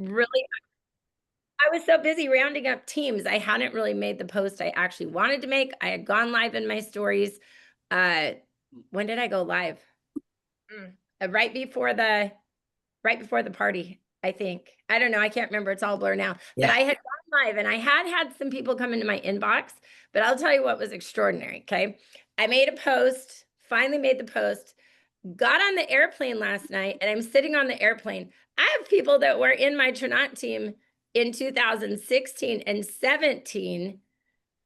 really, I was so busy rounding up teams. I hadn't really made the post I actually wanted to make. I had gone live in my stories. Uh, when did I go live? Right before the party, I think. I don't know. I can't remember. It's all blur now. But Yeah. I had gone live and I had some people come into my inbox. But I'll tell you what was extraordinary. Okay. I made a post, finally made the post, got on the airplane last night, and I'm sitting on the airplane. I have people that were in my Trinot team in 2016 and 17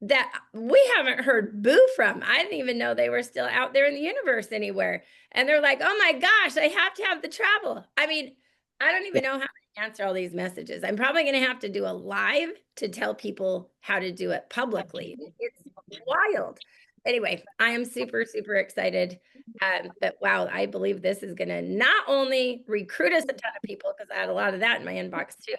that we haven't heard boo from. I didn't even know they were still out there in the universe anywhere. And they're like, oh my gosh, I have to have the travel. I mean, I don't even know how to answer all these messages. I'm probably going to have to do a live to tell people how to do it publicly. It's wild. Anyway, I am super, super excited. But wow, I believe this is going to not only recruit us a ton of people, because I had a lot of that in my inbox too,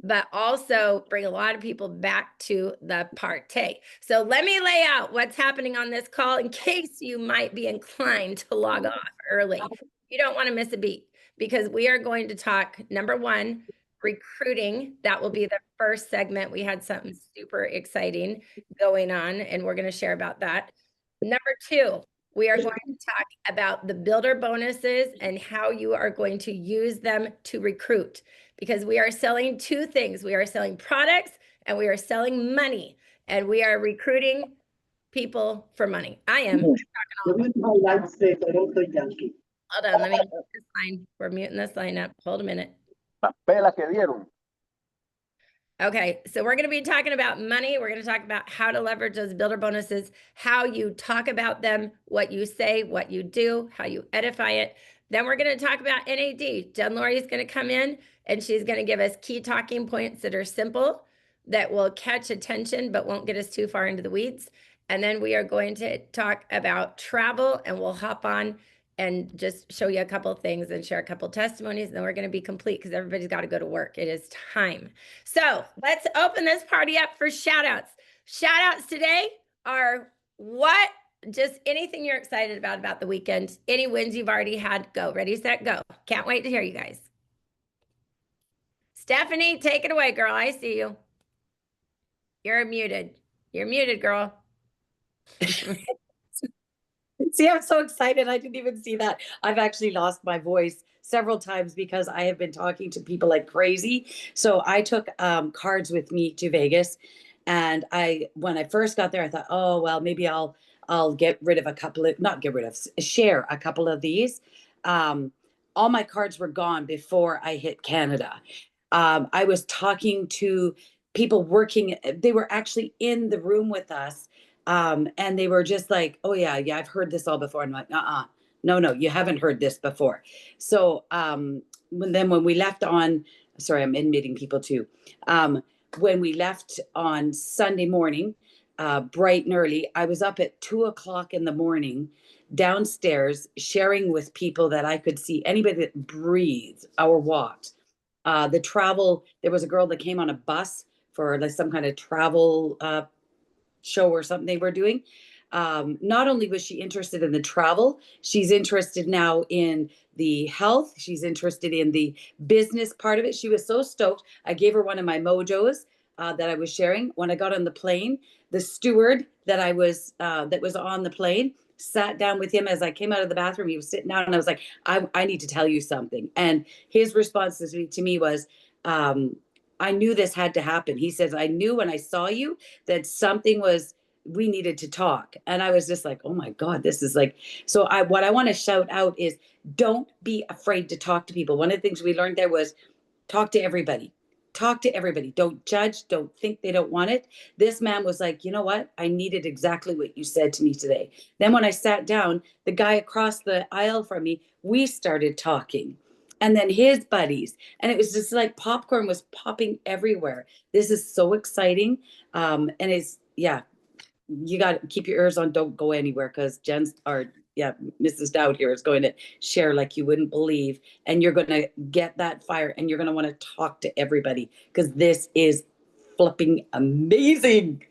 but also bring a lot of people back to the party. So let me lay out what's happening on this call in case you might be inclined to log off early. You don't want to miss a beat because we are going to talk, number one, recruiting. That will be the first segment. We had something super exciting going on, and we're going to share about that. Number two, we are going to talk about the builder bonuses and how you are going to use them to recruit, because we are selling two things. We are selling products and we are selling money, and we are recruiting people for money. I am. The reason my light says I don't think Yankee. Hold on, let me mute this line. We're muting this line up. Hold a minute. Las pelas que dieron. Okay, so we're going to be talking about money. We're going to talk about how to leverage those builder bonuses, how you talk about them, what you say, what you do, how you edify it. Then we're going to talk about NAD. Jen Laurie is going to come in and she's going to give us key talking points that are simple, that will catch attention, but won't get us too far into the weeds. And then we are going to talk about travel, and we'll hop on and just show you a couple of things and share a couple of testimonies. And then we're going to be complete because everybody's got to go to work. It is time. So let's open this party up for shout outs. Shout outs today are what? Just anything you're excited about the weekend. Any wins you've already had, go. Ready, set, go. Can't wait to hear you guys. Stephanie, take it away, girl. I see you. You're muted. You're muted, girl. See, I'm so excited. I didn't even see that. I've actually lost my voice several times because I have been talking to people like crazy. So I took cards with me to Vegas, and when I first got there, I thought, oh well, maybe I'll get rid of a couple of, not get rid of, share a couple of these. All my cards were gone before I hit Canada. I was talking to people working; they were actually in the room with us. And they were just like, oh yeah, I've heard this all before. And I'm like, no, you haven't heard this before. So when we left on, sorry, I'm admitting people too. When we left on Sunday morning, bright and early, I was up at 2:00 in the morning, downstairs, sharing with people that I could see, anybody that breathed or walked. The travel, there was a girl that came on a bus for like some kind of travel show or something they were doing. Not only was she interested in the travel, she's interested now in the health. She's interested in the business part of it. She was so stoked. I gave her one of my Mojos that I was sharing. When I got on the plane, the steward that was on the plane sat down with him as I came out of the bathroom. He was sitting down, and I was like, I need to tell you something. And his response to me was, I knew this had to happen. He says, I knew when I saw you that we needed to talk. And I was just like, oh my God, this is like, so what I want to shout out is, don't be afraid to talk to people. One of the things we learned there was talk to everybody. Talk to everybody. Don't judge. Don't think they don't want it. This man was like, you know what? I needed exactly what you said to me today. Then when I sat down, the guy across the aisle from me, we started talking. And then his buddies, and it was just like popcorn was popping everywhere. This is so exciting. And you got to keep your ears on. Don't go anywhere, because Mrs. Dowd here is going to share like you wouldn't believe. And you're going to get that fire, and you're going to want to talk to everybody, because this is flipping amazing.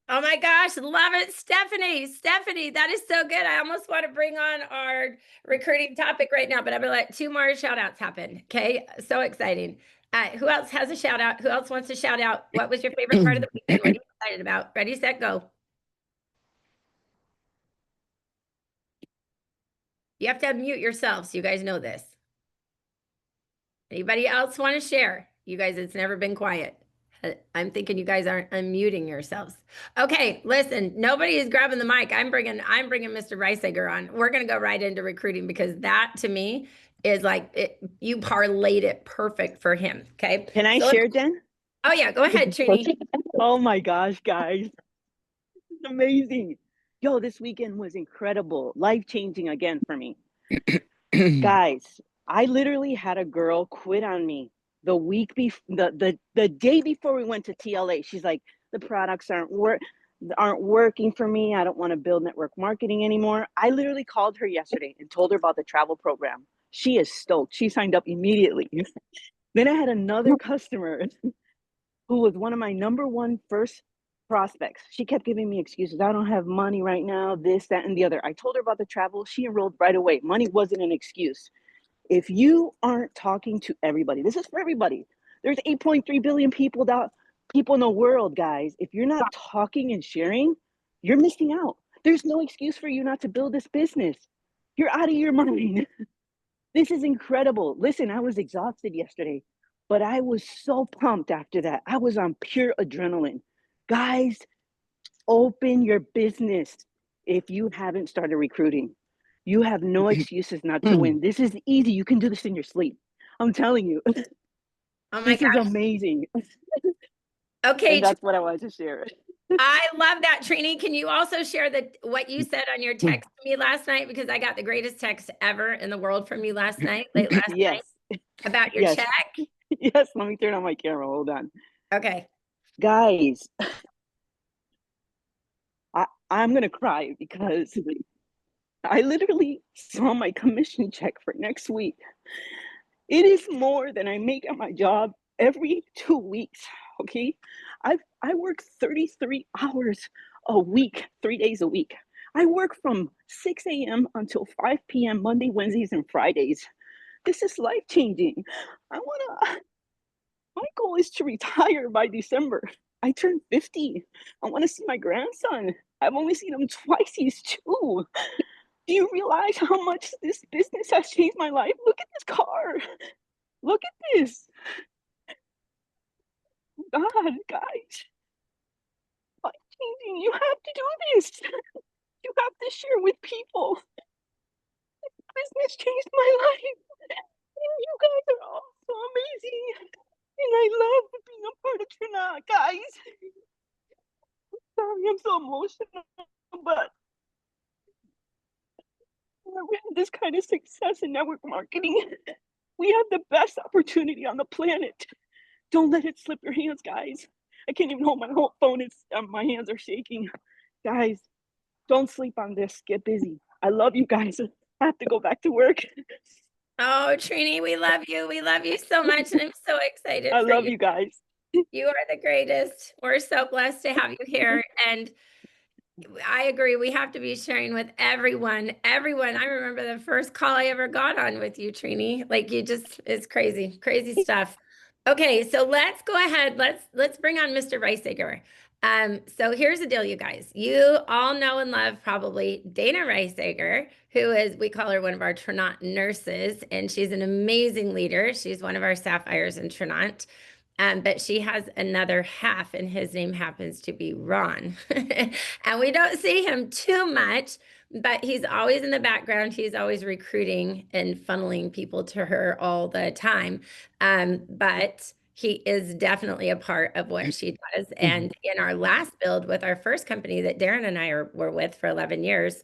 Oh my gosh, love it. Stephanie, that is so good. I almost want to bring on our recruiting topic right now, but I'm going to let two more shout outs happen. Okay, so exciting. Who else has a shout out? Who else wants to shout out? What was your favorite part of the weekend? What are you excited about? Ready, set, go. You have to unmute yourselves. You guys know this. Anybody else want to share? You guys, it's never been quiet. I'm thinking you guys aren't unmuting yourselves. Okay, listen, nobody is grabbing the mic. I'm bringing Mr. Reisiger on. We're going to go right into recruiting because that to me is like you parlayed it perfect for him. Okay. Can I share, Jen? Oh yeah, go ahead, Trini. Oh my gosh, guys. It's amazing. Yo, this weekend was incredible. Life-changing again for me. Guys, I literally had a girl quit on me the week before the day before we went to TLA. She's like, the products aren't working for me. I don't want to build network marketing anymore. I literally called her yesterday and told her about the travel program. She is stoked. She signed up immediately. Then I had another customer who was one of my number one first prospects. She kept giving me excuses. I don't have money right now, this, that, and the other. I told her about the travel. She enrolled right away. Money wasn't an excuse. If you aren't talking to everybody, this is for everybody. There's 8.3 billion people in the world, guys. If you're not talking and sharing, you're missing out. There's no excuse for you not to build this business. You're out of your mind. This is incredible. Listen, I was exhausted yesterday, but I was so pumped after that. I was on pure adrenaline. Guys, open your business if you haven't started recruiting. You have no excuses not to win. This is easy. You can do this in your sleep. I'm telling you. Oh my This is amazing. Okay, And that's what I wanted to share. I love that, Trini. Can you also share what you said on your text to me last night? Because I got the greatest text ever in the world from you late last Yes. night about your Yes. check. Yes, let me turn on my camera. Hold on. Okay. Guys, I'm going to cry because I literally saw my commission check for next week. It is more than I make at my job every 2 weeks. Okay. I work 33 hours a week, 3 days a week. I work from 6 a.m. until 5 p.m. Monday, Wednesdays, and Fridays. This is life-changing. My goal is to retire by December. I turn 50. I want to see my grandson. I've only seen him twice. He's 2. Do you realize how much this business has changed my life? Look at this car. Look at this. God, guys. Life-changing. You have to do this. You have to share with people. Business changed my life. And you guys are all so amazing. And I love being a part of Trinidad, guys. Sorry, I'm so emotional, but we have this kind of success in network marketing. We have the best opportunity on the planet. Don't let it slip your hands, guys. I can't even hold my whole phone. My hands are shaking. Guys, don't sleep on this. Get busy. I love you guys. I have to go back to work. Oh, Trini, we love you. We love you so much. And I'm so excited I for love you guys. You are the greatest. We're so blessed to have you here. And I agree. We have to be sharing with everyone. Everyone. I remember the first call I ever got on with you, Trini. Like it's crazy, crazy stuff. Okay, so let's go ahead. Let's bring on Mr. Reisiger. So here's the deal, you guys. You all know and love probably Dana Reisiger, who we call her one of our Trinant nurses, and she's an amazing leader. She's one of our sapphires in Trinant. But she has another half, and his name happens to be Ron. And we don't see him too much, but he's always in the background. He's always recruiting and funneling people to her all the time. But he is definitely a part of what she does. And in our last build with our first company that Darren and I were with for 11 years,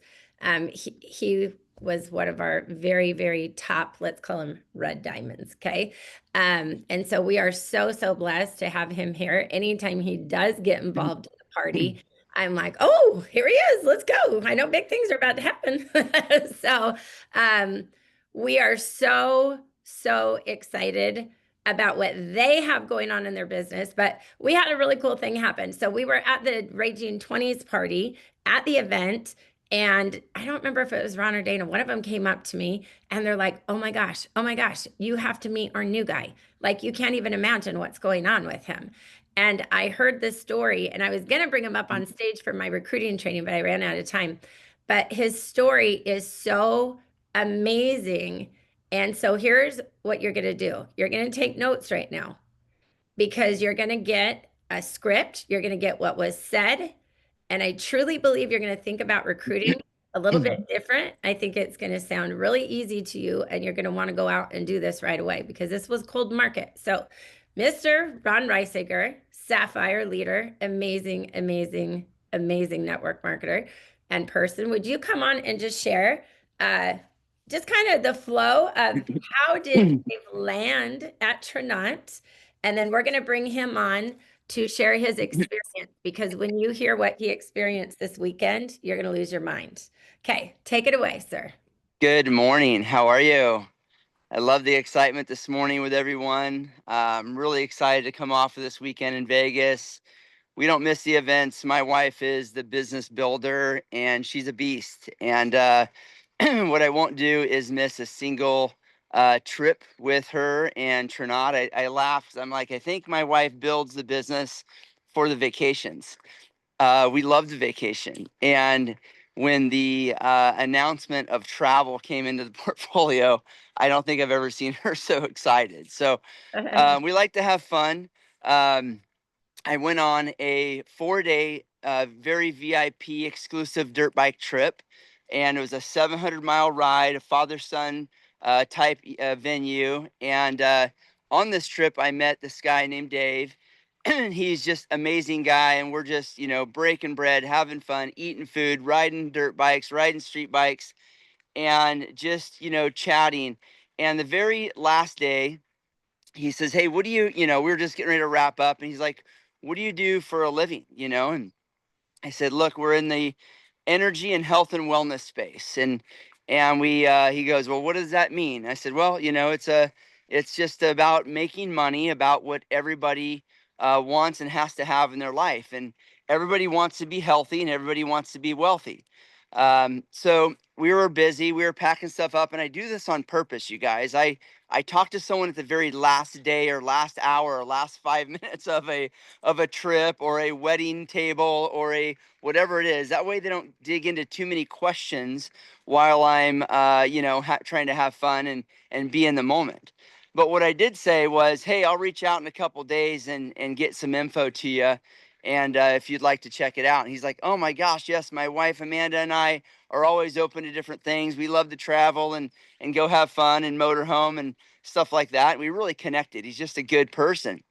he was one of our very, very top, let's call him red diamonds. Okay. And so we are so, so blessed to have him here. Anytime he does get involved in the party, I'm like, oh, here he is. Let's go. I know big things are about to happen. So we are so, so excited about what they have going on in their business. But we had a really cool thing happen. So we were at the Raging 20s party at the event, And I don't remember if it was Ron or Dana. One of them came up to me and they're like, oh my gosh, you have to meet our new guy. Like, you can't even imagine what's going on with him. And I heard this story and I was going to bring him up on stage for my recruiting training, but I ran out of time. But his story is so amazing. And so here's what you're going to do. You're going to take notes right now because you're going to get a script. You're going to get what was said. And I truly believe you're going to think about recruiting a little bit different. I think it's going to sound really easy to you, and you're going to want to go out and do this right away because this was cold market. So, Mr. Ron Reisiger, Sapphire leader, amazing, amazing, amazing network marketer and person, would you come on and just share just kind of the flow of how did Dave land at Trinont? And then we're going to bring him on to share his experience because when you hear what he experienced this weekend, you're going to lose your mind. Okay, take it away, sir. Good morning. How are you? I love the excitement this morning with everyone. I'm really excited to come off of this weekend in Vegas. We don't miss the events. My wife is the business builder and she's a beast. And what I won't do is miss a single trip with her and Trinot. I laugh 'cause I'm like, I think my wife builds the business for the vacations. We loved the vacation. And when the announcement of travel came into the portfolio, I don't think I've ever seen her so excited. So we like to have fun. I went on a 4-day, very VIP exclusive dirt bike trip. And it was a 700-mile ride, a father-son type venue. And on this trip, I met this guy named Dave. He's just amazing guy, and we're just, breaking bread, having fun, eating food, riding dirt bikes, riding street bikes, and just, chatting. And the very last day, he says, hey, what do you, we were just getting ready to wrap up, and he's like, what do you do for a living, And I said, look, we're in the energy and health and wellness space. And we he goes, well, what does that mean? I said, well, it's just about making money, about what everybody wants and has to have in their life. And everybody wants to be healthy and everybody wants to be wealthy. So we were busy, we were packing stuff up, and I do this on purpose, you guys. I talked to someone at the very last day or last hour or last 5 minutes of a trip or a wedding table or a whatever it is. That way they don't dig into too many questions while I'm trying to have fun and be in the moment. But what I did say was, hey, I'll reach out in a couple days and get some info to you. And if you'd like to check it out. And he's like, oh my gosh, yes, my wife Amanda and I are always open to different things. We love to travel and go have fun and motorhome and stuff like that. We really connected. He's just a good person.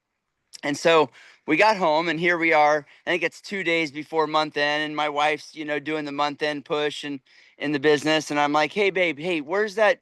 And so we got home and here we are. I think it's 2 days before month end, and my wife's, doing the month end push and in the business. And I'm like, hey babe, hey, where's that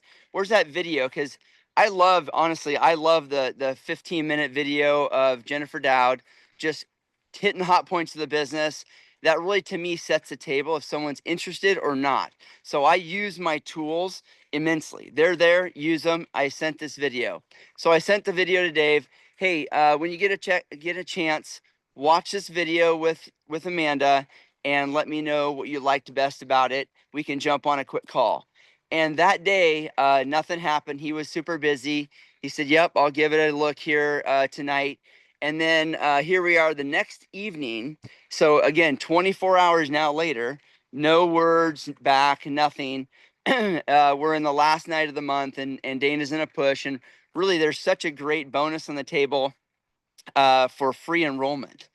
video? Because I love the 15-minute video of Jennifer Dowd just hitting the hot points of the business. That really, to me, sets the table if someone's interested or not. So I use my tools immensely. They're there, use them. I sent this video. So I sent the video to Dave. Hey, when you get a chance, watch this video with Amanda and let me know what you liked best about it. We can jump on a quick call. And that day, nothing happened. He was super busy. He said, yep, I'll give it a look here tonight. And then here we are the next evening. So again, 24 hours now later, no words back, nothing. We're in the last night of the month and Dana's in a push. And really, there's such a great bonus on the table for free enrollment.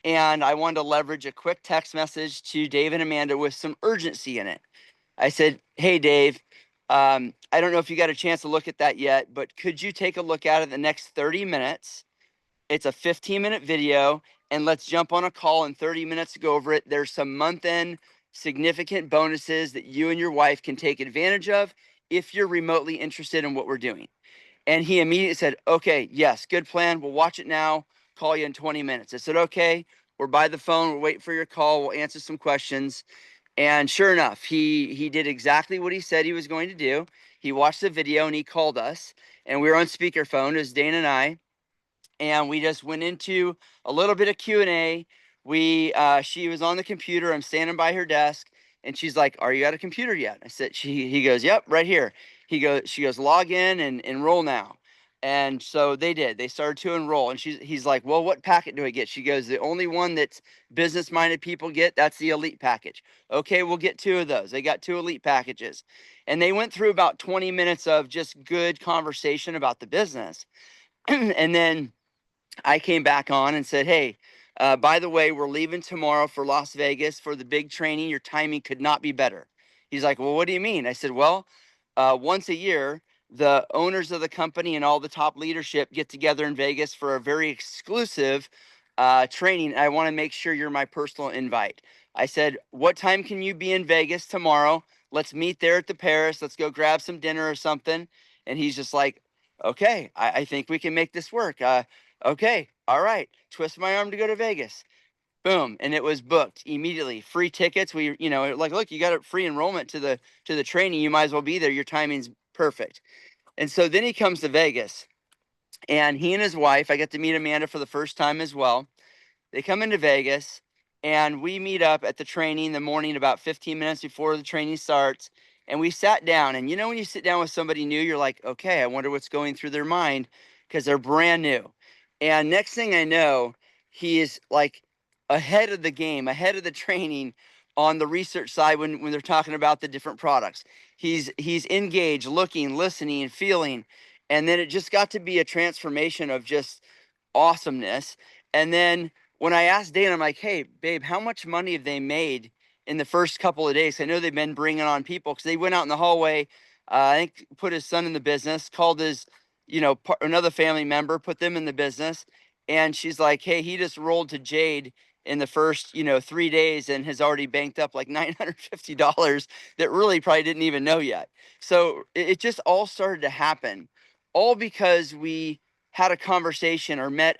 And I wanted to leverage a quick text message to Dave and Amanda with some urgency in it. I said, hey, Dave, I don't know if you got a chance to look at that yet, but could you take a look at it the next 30 minutes? It's a 15-minute video, and let's jump on a call in 30 minutes to go over it. There's some month-end significant bonuses that you and your wife can take advantage of if you're remotely interested in what we're doing. And he immediately said, okay, yes, good plan. We'll watch it now. Call you in 20 minutes. I said, okay, we're by the phone. We're waiting for your call. We'll answer some questions. And sure enough, he did exactly what he said he was going to do. He watched the video and he called us. And we were on speakerphone, as Dana and I. And we just went into a little bit of Q&A. She was on the computer. I'm standing by her desk. And she's like, "Are you at a computer yet?" I said, he goes, "Yep, right here." She goes, "Log in and enroll now." And so they did. They started to enroll. And he's like, "Well, what packet do I get?" She goes, "The only one that's business-minded people get, that's the elite package." "Okay, we'll get 2 of those." They got 2 elite packages. And they went through about 20 minutes of just good conversation about the business. And then I came back on and said, "Hey, by the way, we're leaving tomorrow for Las Vegas for the big training. Your timing could not be better." He's like, "Well, what do you mean?" I said, "Well, once a year, the owners of the company and all the top leadership get together in Vegas for a very exclusive training. I want to make sure you're my personal invite." I said, "What time can you be in Vegas tomorrow? Let's meet there at the Paris. Let's go grab some dinner or something." And he's just like, "Okay, I think we can make this work. Okay, all right." Twist my arm to go to Vegas. Boom, and it was booked immediately. Free tickets. We, like, "Look, you got a free enrollment to the training. You might as well be there. Your timing's perfect." And so then he comes to Vegas, and he and his wife, I get to meet Amanda for the first time as well. They come into Vegas, and we meet up at the training the morning about 15 minutes before the training starts. And we sat down. And when you sit down with somebody new, you're like, "Okay, I wonder what's going through their mind," because they're brand new. And next thing I know, he is like ahead of the game, ahead of the training on the research side when they're talking about the different products. He's engaged, looking, listening, and feeling. And then it just got to be a transformation of just awesomeness. And then when I asked Dana, I'm like, "Hey, babe, how much money have they made in the first couple of days?" I know they've been bringing on people because they went out in the hallway. I think put his son in the business, called his, another family member, put them in the business. And she's like, "Hey, he just rolled to Jade in the first, 3 days and has already banked up like $950 that really probably didn't even know yet." So it just all started to happen, all because we had a conversation or met,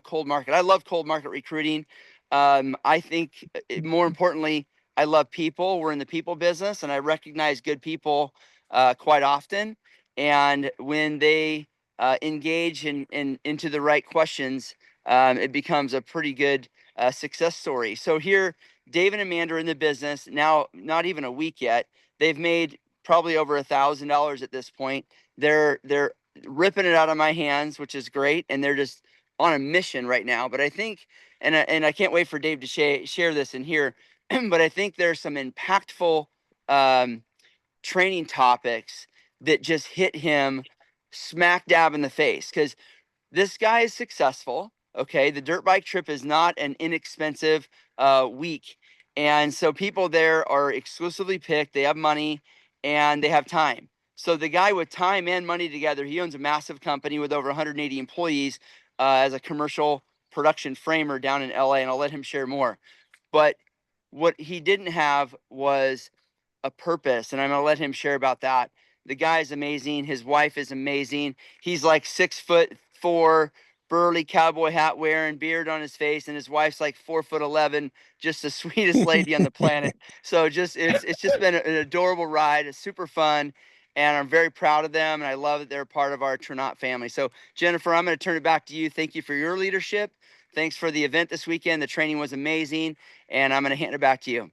cold market. I love cold market recruiting. I think more importantly, I love people. We're in the people business, and I recognize good people quite often. And when they engage into the right questions, it becomes a pretty good success story. So here, Dave and Amanda are in the business now, not even a week yet. They've made probably over $1,000 at this point. They're ripping it out of my hands, which is great, and they're just on a mission right now. But I think, and I can't wait for Dave to share this in here, but I think there's some impactful training topics that just hit him smack dab in the face, because this guy is successful. Okay, the dirt bike trip is not an inexpensive week, and so people there are exclusively picked. They have money and they have time. So the guy with time and money together, he owns a massive company with over 180 employees as a commercial production framer down in LA, and I'll let him share more. But what he didn't have was a purpose, and I'm gonna let him share about that. The guy is amazing. His wife is amazing. He's like 6'4", burly cowboy hat wearing, beard on his face, and his wife's like 4'11", just the sweetest lady on the planet. So it's just been an adorable ride. It's super fun, and I'm very proud of them, and I love that they're part of our Trinot family. So Jennifer, I'm going to turn it back to you. Thank you for your leadership. Thanks for the event this weekend. The training was amazing, and I'm going to hand it back to you.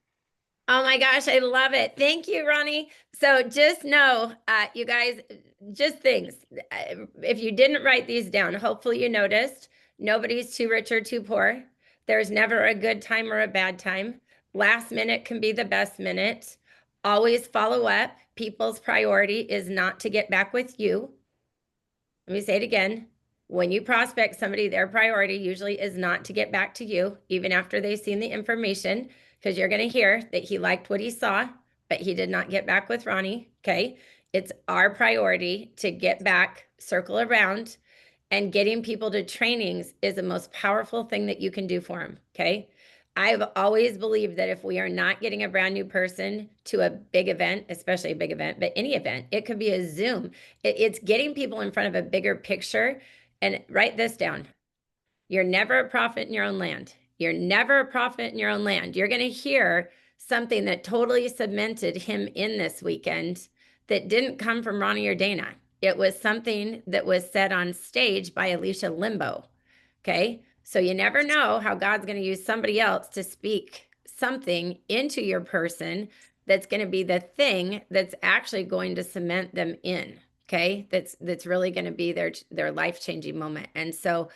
Oh my gosh, I love it. Thank you, Ronnie. So just know, you guys, just things. If you didn't write these down, hopefully you noticed nobody's too rich or too poor. There's never a good time or a bad time. Last minute can be the best minute. Always follow up. People's priority is not to get back with you. Let me say it again. When you prospect somebody, their priority usually is not to get back to you, even after they've seen the information, because you're going to hear that he liked what he saw, but he did not get back with Ronnie. Okay. It's our priority to get back, circle around, and getting people to trainings is the most powerful thing that you can do for them. Okay. I've always believed that if we are not getting a brand new person to a big event, especially a big event, but any event, it could be a Zoom. It's getting people in front of a bigger picture. And write this down. You're never a prophet in your own land. You're never a prophet in your own land. You're going to hear something that totally cemented him in this weekend that didn't come from Ronnie or Dana. It was something that was said on stage by Alicia Limbo. Okay. So you never know how God's going to use somebody else to speak something into your person that's going to be the thing that's actually going to cement them in. Okay. That's really going to be their life-changing moment. And so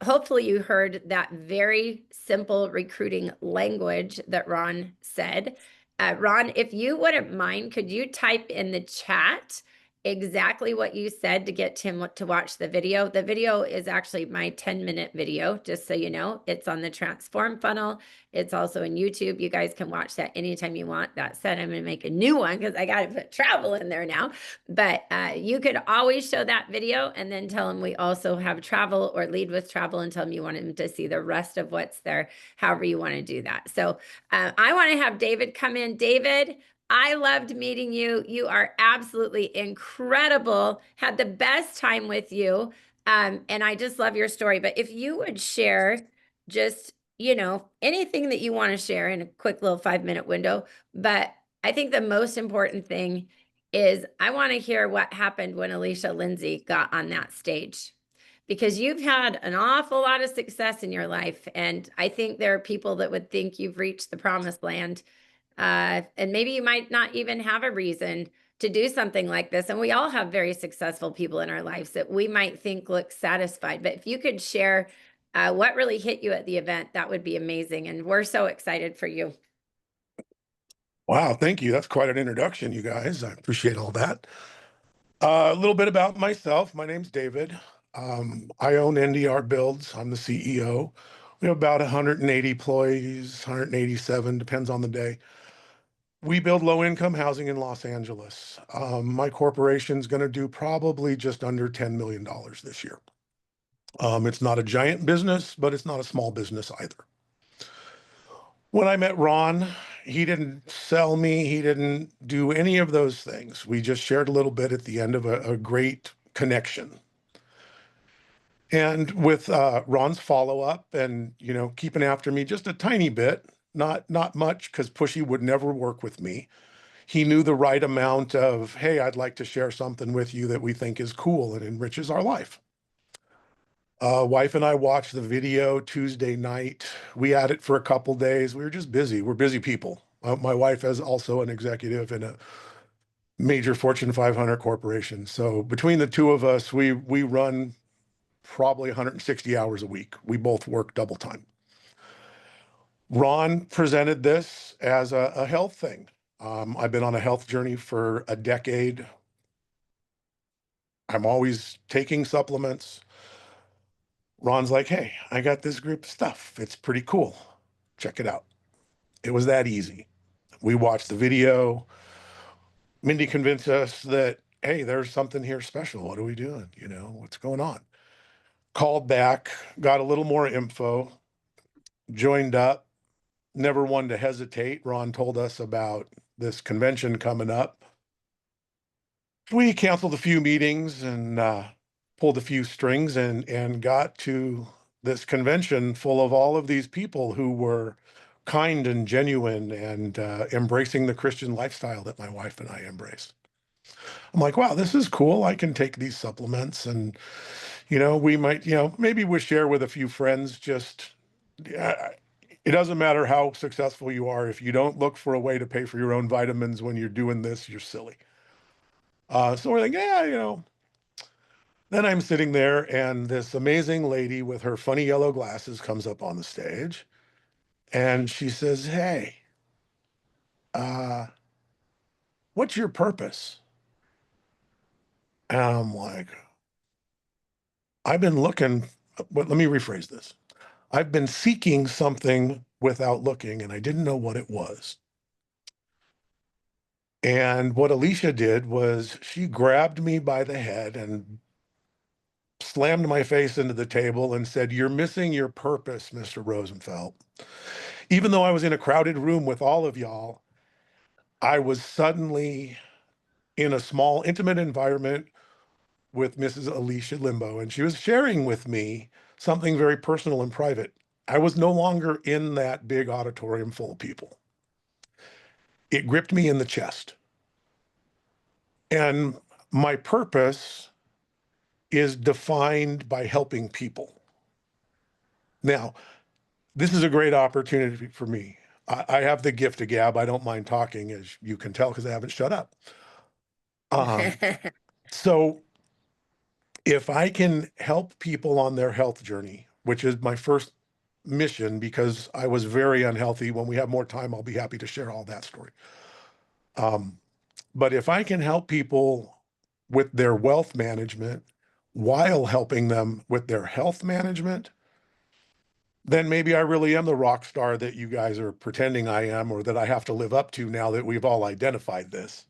hopefully you heard that very simple recruiting language that Ron said. Ron, if you wouldn't mind, could you type in the chat exactly what you said to get Tim to watch the video? The video is actually my 10-minute video, just so you know. It's on the Transform Funnel. It's also in YouTube. You guys can watch that anytime you want. That said, I'm going to make a new one because I got to put travel in there now. But you could always show that video and then tell them we also have travel, or lead with travel, and tell them you want them to see the rest of what's there, however you want to do that. So I want to have David come in. David, I loved meeting you. You are absolutely incredible. Had the best time with you. And I just love your story. But if you would share just, anything that you want to share in a quick little 5-minute window. But I think the most important thing is I want to hear what happened when Alicia Lindsay got on that stage. Because you've had an awful lot of success in your life. And I think there are people that would think you've reached the promised land. And maybe you might not even have a reason to do something like this. And we all have very successful people in our lives that we might think look satisfied. But if you could share what really hit you at the event, that would be amazing. And we're so excited for you. Wow, thank you. That's quite an introduction, you guys. I appreciate all that. A little bit about myself. My name's David. I own NDR Builds. I'm the CEO. We have about 180 employees, 187, depends on the day. We build low-income housing in Los Angeles. My corporation's going to do probably just under $10 million this year. It's not a giant business, but it's not a small business either. When I met Ron, he didn't sell me. He didn't do any of those things. We just shared a little bit at the end of a great connection. And with Ron's follow-up and, keeping after me just a tiny bit, not much, because Pushy would never work with me. He knew the right amount of, hey, I'd like to share something with you that we think is cool and enriches our life. Wife and I watched the video Tuesday night. We had it for a couple days. We were just busy. We're busy people. My wife is also an executive in a major Fortune 500 corporation. So between the two of us, we run probably 160 hours a week. We both work double time. Ron presented this as a health thing. I've been on a health journey for a decade. I'm always taking supplements. Ron's like, hey, I got this group of stuff. It's pretty cool. Check it out. It was that easy. We watched the video. Mindy convinced us that, hey, there's something here special. What are we doing? What's going on? Called back, got a little more info, joined up, never one to hesitate. Ron told us about this convention coming up. We canceled a few meetings and pulled a few strings and got to this convention full of all of these people who were kind and genuine and embracing the Christian lifestyle that my wife and I embrace. I'm like, wow, this is cool. I can take these supplements and, we might, maybe we'll share with a few friends. Just, it doesn't matter how successful you are. If you don't look for a way to pay for your own vitamins when you're doing this, you're silly. So we're like, yeah, Then I'm sitting there and this amazing lady with her funny yellow glasses comes up on the stage and she says, hey, what's your purpose? And I'm like, I've been looking, but let me rephrase this. I've been seeking something without looking and I didn't know what it was. And what Alicia did was she grabbed me by the head and slammed my face into the table and said, you're missing your purpose, Mr. Rosenfeld. Even though I was in a crowded room with all of y'all, I was suddenly in a small, intimate environment with Mrs. Alicia Limbo, and she was sharing with me something very personal and private. I was no longer in that big auditorium full of people. It gripped me in the chest. And my purpose is defined by helping people. Now, this is a great opportunity for me. I have the gift of gab. I don't mind talking, as you can tell, because I haven't shut up. So if I can help people on their health journey, which is my first mission, because I was very unhealthy. When we have more time, I'll be happy to share all that story. But if I can help people with their wealth management while helping them with their health management, then maybe I really am the rock star that you guys are pretending I am, or that I have to live up to now that we've all identified this.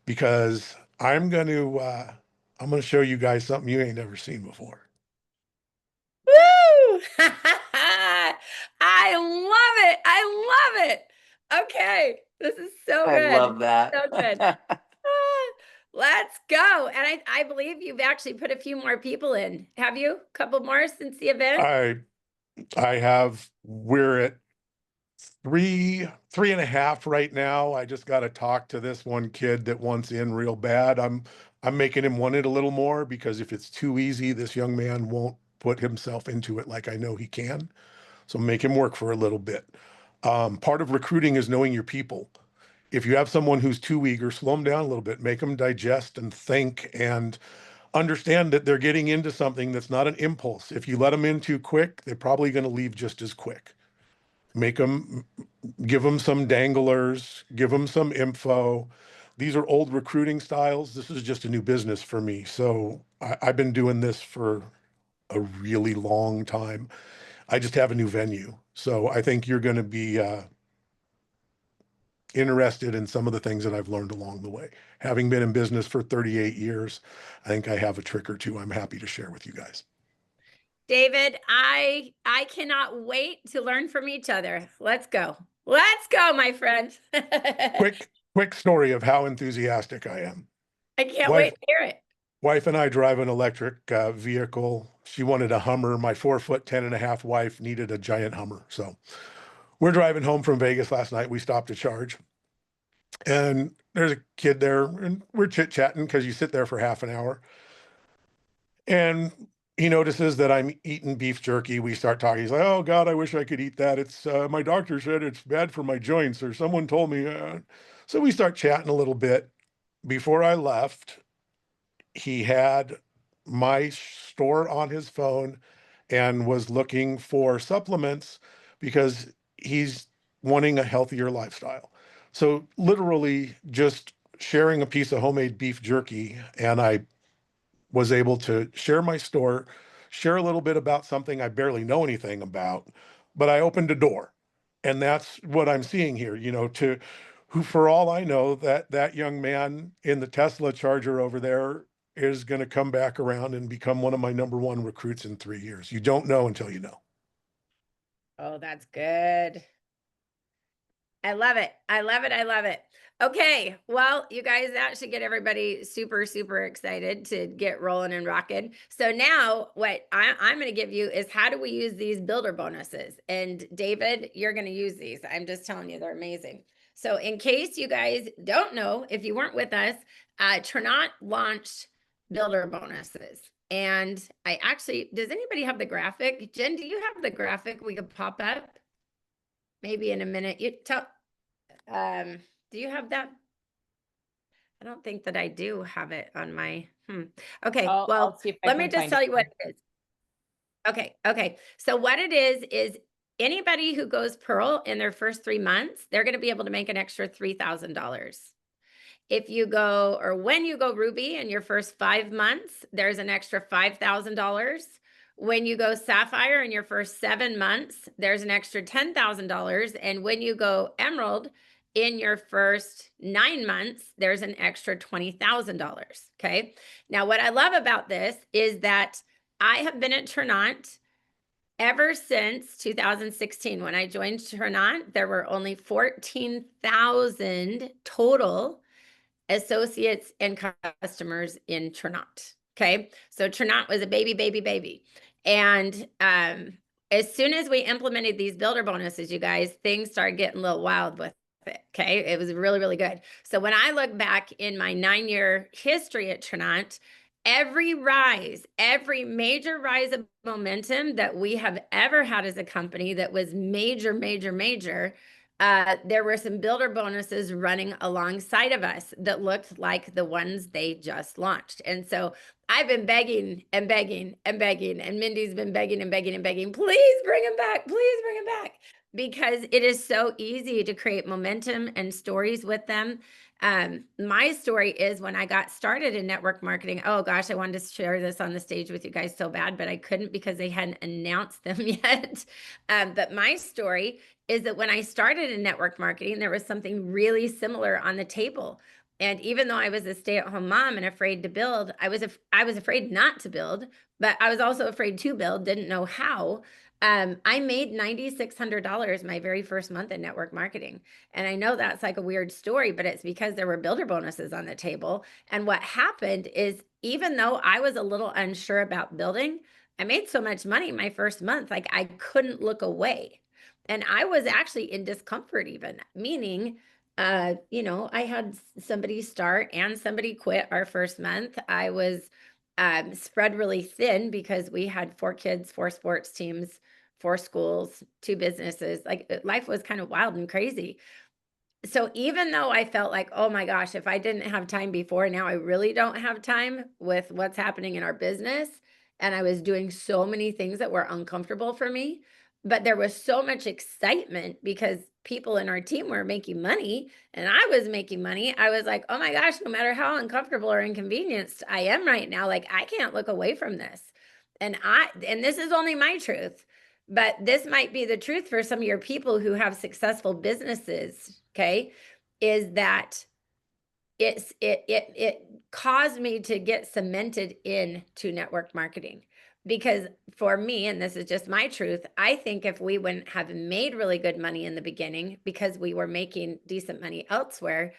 Because I'm going to show you guys something you ain't never seen before. Woo! I love it. I love it. Okay. This is so I good. love that. So good. Ah, let's go. And I believe you've actually put a few more people in. Have you? A couple more since the event? I have, we're at three and a half right now. I just got to talk to this one kid that wants in real bad. I'm making him want it a little more, because if it's too easy, this young man won't put himself into it like I know he can. So make him work for a little bit. Part of recruiting is knowing your people. If you have someone who's too eager, slow them down a little bit, make them digest and think and understand that they're getting into something that's not an impulse. If you let them in too quick, they're probably going to leave just as quick. Give them some danglers, give them some info. These are old recruiting styles. This is just a new business for me. So I've been doing this for a really long time. I just have a new venue. So I think you're going to be interested in some of the things that I've learned along the way. Having been in business for 38 years, I think I have a trick or two I'm happy to share with you guys. David, I cannot wait to learn from each other. Let's go. Let's go, my friend. Quick story of how enthusiastic I am. I can't wait to hear it. Wife and I drive an electric vehicle. She wanted a Hummer. My 4'10" and a half wife needed a giant Hummer. So we're driving home from Vegas last night. We stopped to charge. And there's a kid there, and we're chit-chatting because you sit there for half an hour. And he notices that I'm eating beef jerky. We start talking. He's like, "Oh God, I wish I could eat that. It's my doctor said it's bad for my joints, or someone told me." So we start chatting a little bit. Before I left, he had my store on his phone and was looking for supplements because he's wanting a healthier lifestyle. So literally just sharing a piece of homemade beef jerky, and I was able to share my store, share a little bit about something I barely know anything about, but I opened a door. And that's what I'm seeing here, to who, for all I know, that young man in the Tesla Charger over there is going to come back around and become one of my #1 recruits in 3 years. You don't know until you know. Oh, that's good. I love it. I love it. I love it. Okay. Well, you guys, that should get everybody super, super excited to get rolling and rocking. So now what I'm going to give you is, how do we use these builder bonuses? And David, you're going to use these. I'm just telling you, they're amazing. So in case you guys don't know, if you weren't with us, Trinot launched builder bonuses. And I actually, does anybody have the graphic? Jen, do you have the graphic we could pop up? Maybe in a minute. You tell, do you have that? I don't think that I do have it on my, Okay, I'll see if I let me can just find tell it. you what it is. Okay. So what it is anybody who goes Pearl in their first 3 months, they're going to be able to make an extra $3,000. If you go, or when you go Ruby in your first 5 months, there's an extra $5,000. When you go Sapphire in your first 7 months, there's an extra $10,000. And when you go Emerald in your first 9 months, there's an extra $20,000. Okay. Now, what I love about this is that I have been at Trinot ever since 2016. When I joined Trinot, there were only 14,000 total associates and customers in Trinot. Okay. So Trinot was a baby. And as soon as we implemented these builder bonuses, you guys, things started getting a little wild with it. Okay. It was really, really good. So when I look back in my 9-year history at Trinot, every major rise of momentum that we have ever had as a company that was major, there were some builder bonuses running alongside of us that looked like the ones they just launched. And so I've been begging and begging and begging, and Mindy's been begging and begging and begging, please bring them back, please bring them back, because it is so easy to create momentum and stories with them. My story is when I got started in network marketing. Oh gosh, I wanted to share this on the stage with you guys so bad, but I couldn't because they hadn't announced them yet. But my story is that when I started in network marketing, there was something really similar on the table. And even though I was a stay-at-home mom and afraid to build, I was afraid not to build, but I was also afraid to build, didn't know how. I made $9,600 my very first month in network marketing. And I know that's like a weird story, but it's because there were builder bonuses on the table. And what happened is, even though I was a little unsure about building, I made so much money my first month, like I couldn't look away. And I was actually in discomfort even, meaning, I had somebody start and somebody quit our first month. I was spread really thin because we had 4 kids, 4 sports teams, 4 schools, 2 businesses. Like life was kind of wild and crazy. So even though I felt like, oh my gosh, if I didn't have time before, now I really don't have time with what's happening in our business. And I was doing so many things that were uncomfortable for me. But there was so much excitement because people in our team were making money and I was making money. I was like, oh my gosh, no matter how uncomfortable or inconvenienced I am right now, like I can't look away from this. And this is only my truth, but this might be the truth for some of your people who have successful businesses, okay? Is that it caused me to get cemented into network marketing. Because for me, and this is just my truth, I think if we wouldn't have made really good money in the beginning because we were making decent money elsewhere,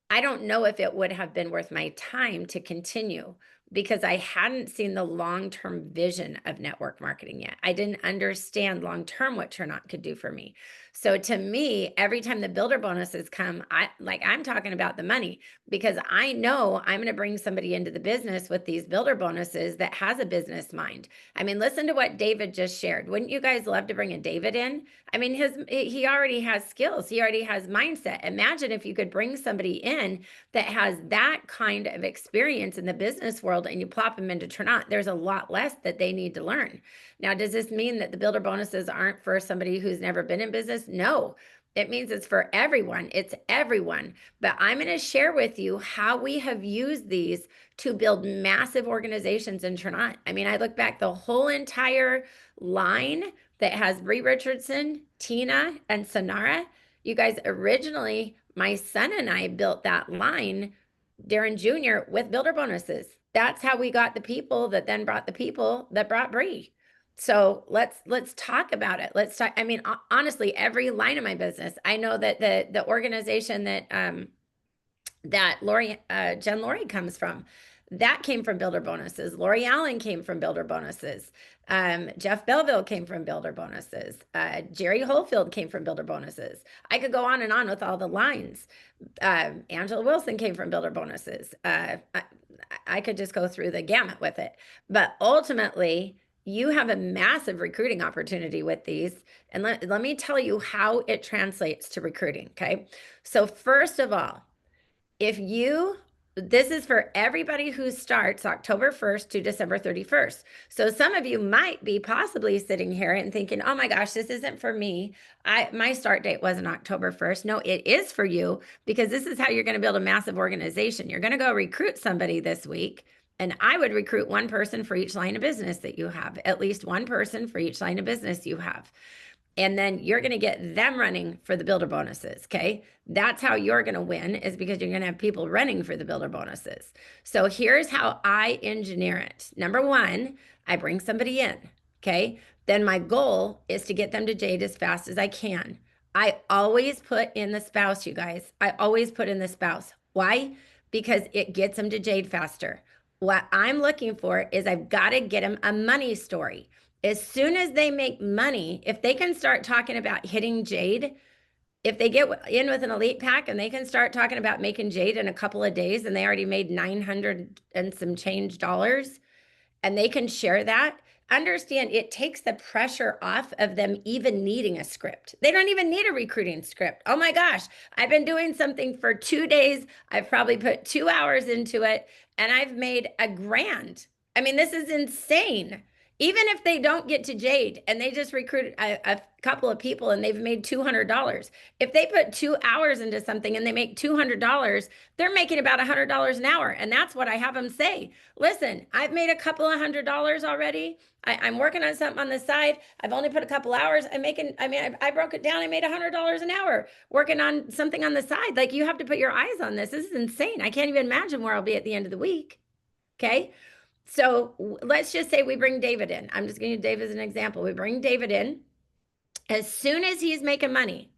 I don't know if it would have been worth my time to continue, because I hadn't seen the long-term vision of network marketing yet. I didn't understand long-term what Turnout could do for me. So to me, every time the builder bonuses come, I'm talking about the money, because I know I'm going to bring somebody into the business with these builder bonuses that has a business mind. I mean, listen to what David just shared. Wouldn't you guys love to bring a David in? I mean, he already has skills. He already has mindset. Imagine if you could bring somebody in that has that kind of experience in the business world and you plop them into Turnout. There's a lot less that they need to learn. Now, does this mean that the builder bonuses aren't for somebody who's never been in business? No. It means it's for everyone. It's everyone. But I'm going to share with you how we have used these to build massive organizations in Turnout. I mean, I look back the whole entire line that has Bree Richardson, Tina, and Sonara. You guys, originally, my son and I built that line, Darren Jr., with builder bonuses. That's how we got the people that then brought the people that brought Bree. So let's talk about it. Let's talk. I mean, honestly, every line of my business, I know that the organization that Jen Lori comes from, that came from builder bonuses. Lori Allen came from builder bonuses. Jeff Belleville came from builder bonuses. Jerry Holefield came from builder bonuses. I could go on and on with all the lines. Angela Wilson came from builder bonuses. I could just go through the gamut with it. But ultimately, you have a massive recruiting opportunity with these. And let me tell you how it translates to recruiting, okay? So first of all, this is for everybody who starts October 1st to December 31st. So some of you might be possibly sitting here and thinking, oh my gosh, this isn't for me. My start date wasn't October 1st. No, it is for you, because this is how you're going to build a massive organization. You're going to go recruit somebody this week. And I would recruit one person for each line of business that you have, at least one person for each line of business you have. And then you're going to get them running for the builder bonuses. Okay. That's how you're going to win, is because you're going to have people running for the builder bonuses. So here's how I engineer it. Number one, I bring somebody in. Okay. Then my goal is to get them to Jade as fast as I can. I always put in the spouse, you guys. I always put in the spouse. Why? Because it gets them to Jade faster. What I'm looking for is I've got to get them a money story. As soon as they make money, if they can start talking about hitting Jade, if they get in with an elite pack and they can start talking about making Jade in a couple of days, and they already made 900 and some change dollars, and they can share that, understand it takes the pressure off of them even needing a script. They don't even need a recruiting script. Oh my gosh, I've been doing something for 2 days. I've probably put 2 hours into it and I've made $1,000. I mean, this is insane. Even if they don't get to Jade and they just recruit a couple of people and they've made $200, if they put 2 hours into something and they make $200, they're making about $100 an hour. And that's what I have them say. Listen, I've made a couple of $100 already. I'm working on something on the side. I've only put a couple hours. I broke it down. I made $100 an hour working on something on the side. Like, you have to put your eyes on this. This is insane. I can't even imagine where I'll be at the end of the week. Okay. So let's just say we bring David in. I'm just going to use Dave as an example. We bring David in. As soon as he's making money,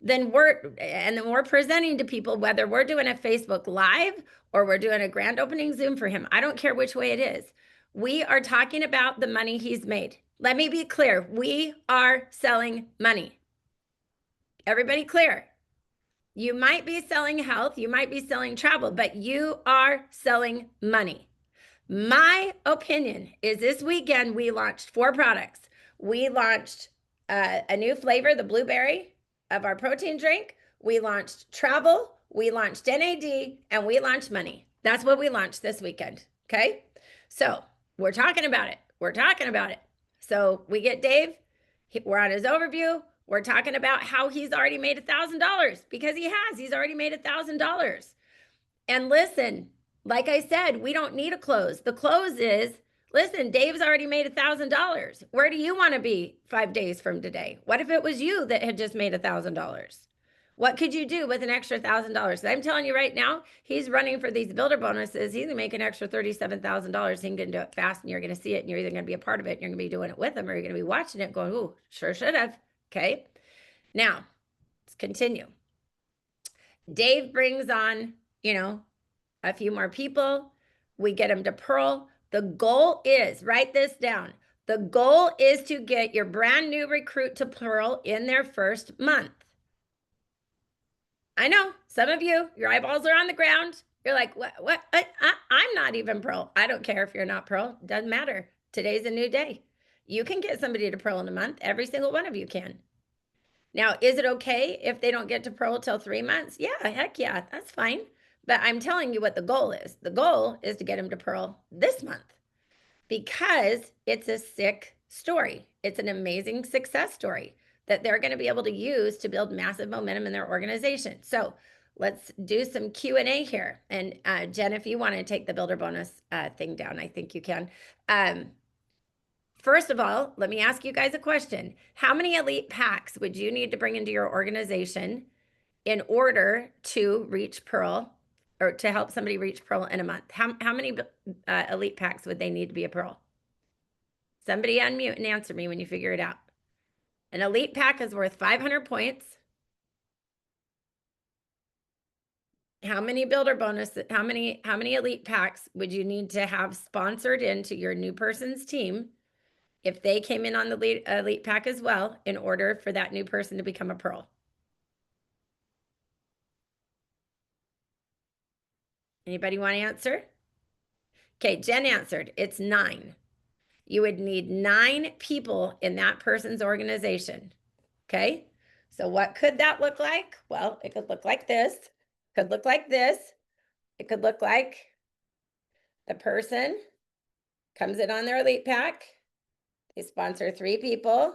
then we're presenting to people, whether we're doing a Facebook Live or we're doing a grand opening Zoom for him. I don't care which way it is. We are talking about the money he's made. Let me be clear. We are selling money. Everybody clear? You might be selling health, you might be selling travel, but you are selling money. My opinion is this weekend we launched 4 products. We launched a new flavor, the blueberry of our protein drink. We launched travel, we launched NAD, and we launched money. That's what we launched this weekend. Okay. So we're talking about it. So we get Dave, we're on his overview. We're talking about how he's already made $1,000 because he's already made $1,000. And listen, like I said, we don't need a close. The close is, listen, Dave's already made $1,000. Where do you want to be 5 days from today? What if it was you that had just made $1,000? What could you do with an extra $1,000? I'm telling you right now, he's running for these builder bonuses. He's gonna make an extra $37,000. He can do it fast and you're going to see it and you're either going to be a part of it and you're going to be doing it with him or you're going to be watching it going, ooh, sure should have. Okay. Now let's continue. Dave brings on, a few more people. We get them to Pearl. The goal is, write this down. The goal is to get your brand new recruit to Pearl in their first month. I know some of you, your eyeballs are on the ground. You're like, what? I'm not even Pearl. I don't care if you're not Pearl. Doesn't matter. Today's a new day. You can get somebody to Pearl in a month. Every single one of you can. Now, is it okay if they don't get to Pearl till 3 months? Yeah, heck yeah, that's fine. But I'm telling you what the goal is. The goal is to get them to Pearl this month because it's a sick story. It's an amazing success story that they're going to be able to use to build massive momentum in their organization. So let's do some Q&A here. And Jen, if you want to take the builder bonus thing down, I think you can. First of all, let me ask you guys a question. How many elite packs would you need to bring into your organization in order to reach Pearl or to help somebody reach Pearl in a month? How many elite packs would they need to be a Pearl? Somebody unmute and answer me when you figure it out. An elite pack is worth 500 points. How many builder bonuses, how many elite packs would you need to have sponsored into your new person's team if they came in on the elite pack as well in order for that new person to become a Pearl? Anybody want to answer? Okay, Jen answered. It's 9. You would need 9 people in that person's organization. Okay, so what could that look like? Well, it could look like this. Could look like this. It could look like the person comes in on their elite pack. They sponsor 3 people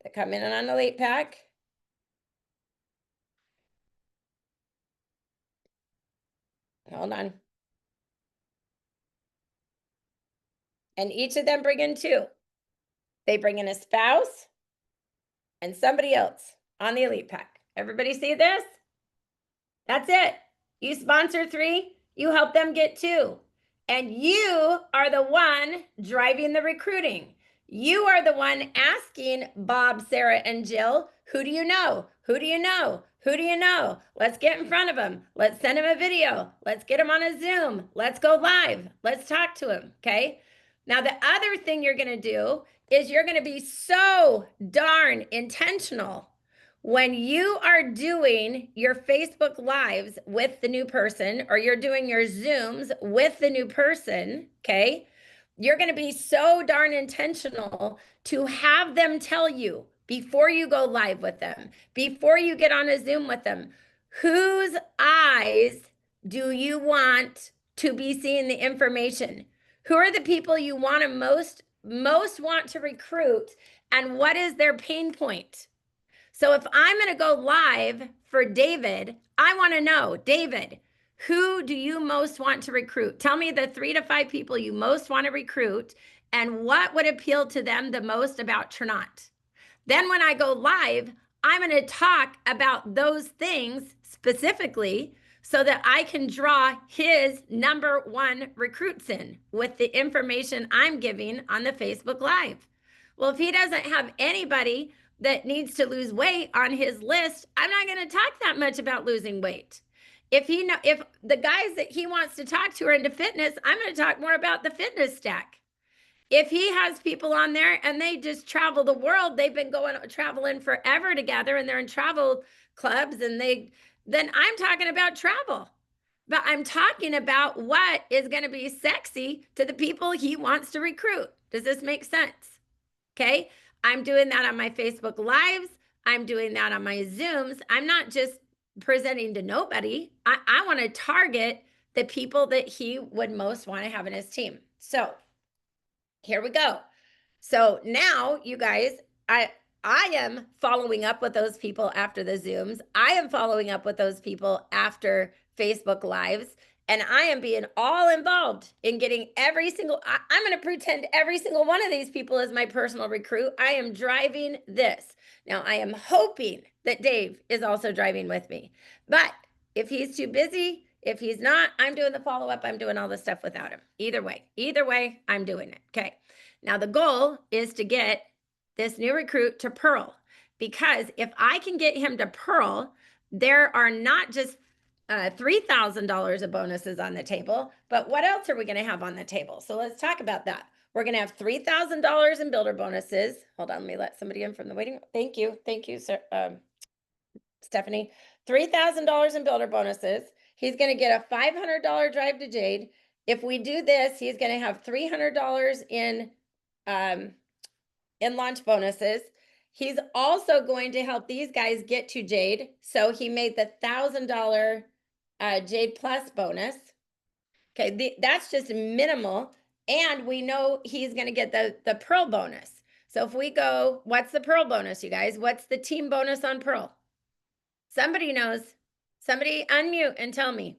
that come in on an elite pack. Hold on. And each of them bring in 2. They bring in a spouse and somebody else on the elite pack. Everybody see this? That's it. You sponsor 3, you help them get 2. And you are the one driving the recruiting. You are the one asking Bob, Sarah, and Jill, who do you know? Who do you know? Who do you know? Let's get in front of them. Let's send them a video. Let's get them on a Zoom. Let's go live. Let's talk to them. Okay. Now, the other thing you're going to do is you're going to be so darn intentional when you are doing your Facebook Lives with the new person or you're doing your Zooms with the new person. Okay. You're going to be so darn intentional to have them tell you before you go live with them, before you get on a Zoom with them, whose eyes do you want to be seeing the information? Who are the people you want to most want to recruit, and what is their pain point? So if I'm going to go live for David, I want to know, David, who do you most want to recruit? Tell me the 3 to 5 people you most want to recruit and what would appeal to them the most about Trinot. Then when I go live, I'm going to talk about those things specifically so that I can draw his number 1 recruits in with the information I'm giving on the Facebook Live. Well, if he doesn't have anybody that needs to lose weight on his list, I'm not going to talk that much about losing weight. If the guys that he wants to talk to are into fitness, I'm going to talk more about the fitness stack. If he has people on there and they just travel the world, they've been traveling forever together and they're in travel clubs, and then I'm talking about travel. But I'm talking about what is going to be sexy to the people he wants to recruit. Does this make sense? Okay. I'm doing that on my Facebook Lives. I'm doing that on my Zooms. I'm not just presenting to nobody. I want to target the people that he would most want to have in his team. So here we go. So now, you guys, I am following up with those people after the Zooms. I am following up with those people after Facebook Lives. And I am being all involved in getting every single, I'm going to pretend every single one of these people is my personal recruit. I am driving this. Now, I am hoping that Dave is also driving with me. But if he's too busy, if he's not, I'm doing the follow-up. I'm doing all the stuff without him. Either way, I'm doing it. Okay. Now, the goal is to get this new recruit to Pearl, because if I can get him to Pearl, there are not just $3,000 of bonuses on the table, but what else are we going to have on the table? So let's talk about that. We're going to have $3,000 in builder bonuses. Hold on, let me let somebody in from the waiting room. Thank you, sir, Stephanie. $3,000 in builder bonuses. He's going to get a $500 drive to Jade. If we do this, he's going to have $300 in launch bonuses. He's also going to help these guys get to Jade. So he made the $1,000 Jade Plus bonus. Okay, that's just minimal. And we know he's going to get the Pearl bonus. So if we go, what's the Pearl bonus, you guys? What's the team bonus on Pearl? Somebody knows. Somebody unmute and tell me.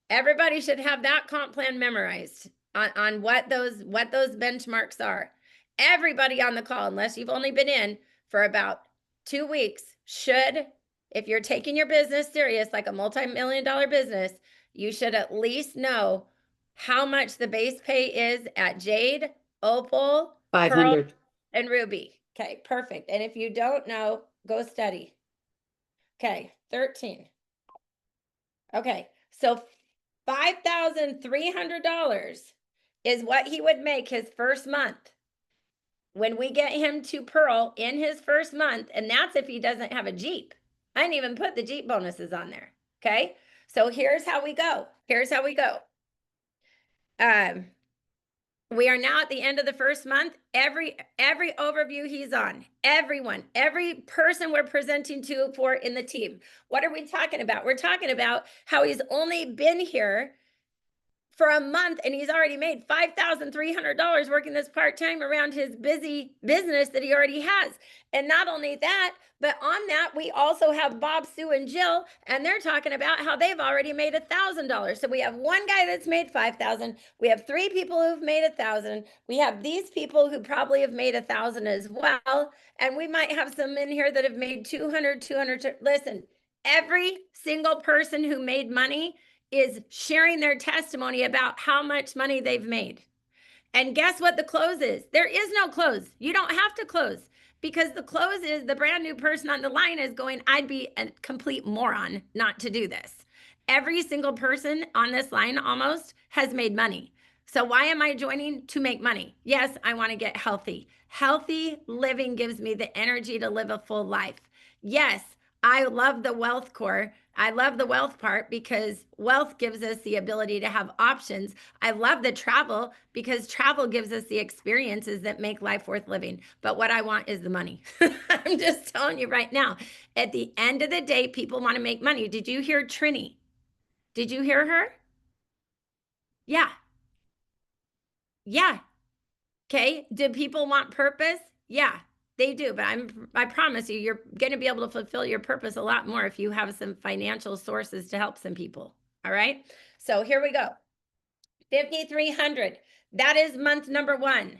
Everybody should have that comp plan memorized on what those benchmarks are. Everybody on the call, unless you've only been in for about 2 weeks, should, if you're taking your business serious, like a multi-million-dollar business, you should at least know how much the base pay is at Jade, Opal, 500. Pearl, and Ruby. Okay, perfect. And if you don't know, go study. Okay, 13. Okay, so $5,300 is what he would make his first month when we get him to Pearl in his first month. And that's if he doesn't have a Jeep. I didn't even put the Jeep bonuses on there. Okay, so here's how we go. We are now at the end of the first month. Every overview he's on, every person we're presenting to for in the team. What are we talking about? We're talking about how he's only been here for a month and he's already made $5,300 working this part-time around his busy business that he already has. And not only that, but on that, we also have Bob, Sue, and Jill, and they're talking about how they've already made $1,000. So we have one guy that's made 5,000. We have 3 people who've made 1,000. We have these people who probably have made 1,000 as well. And we might have some in here that have made 200. Listen, every single person who made money is sharing their testimony about how much money they've made. And guess what the close is? There is no close. You don't have to close, because the close is the brand new person on the line is going, I'd be a complete moron not to do this. Every single person on this line almost has made money. So why am I joining? To make money. Yes, I want to get healthy. Healthy living gives me the energy to live a full life. Yes, I love the wealth core. I love the wealth part because wealth gives us the ability to have options. I love the travel because travel gives us the experiences that make life worth living. But what I want is the money. I'm just telling you right now. At the end of the day, people want to make money. Did you hear Trini? Did you hear her? Yeah. Yeah. Okay. Do people want purpose? Yeah, they do. But I promise you, you're going to be able to fulfill your purpose a lot more if you have some financial sources to help some people. All right. So here we go. 5,300. That is month number 1.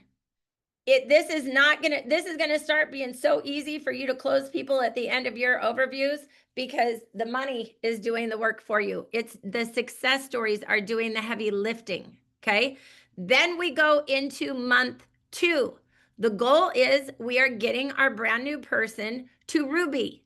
This is gonna start being so easy for you to close people at the end of your overviews because the money is doing the work for you. It's the success stories are doing the heavy lifting. Okay. Then we go into month 2. The goal is we are getting our brand new person to Ruby.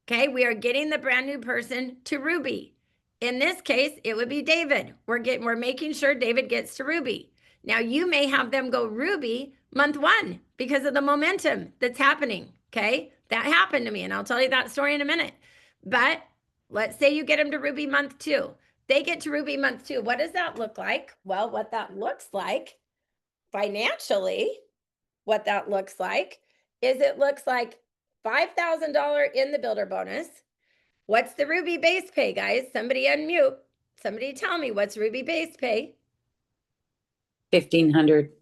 Okay, we are getting the brand new person to Ruby. In this case, it would be David. We're making sure David gets to Ruby. Now you may have them go Ruby month 1 because of the momentum that's happening. Okay, that happened to me, and I'll tell you that story in a minute. But let's say you get them to Ruby month 2. They get to Ruby month 2. What does that look like? Well, what that looks like financially, what that looks like is it looks like $5,000 in the builder bonus. What's the Ruby base pay, guys? Somebody unmute. Somebody tell me what's Ruby base pay? 1,500.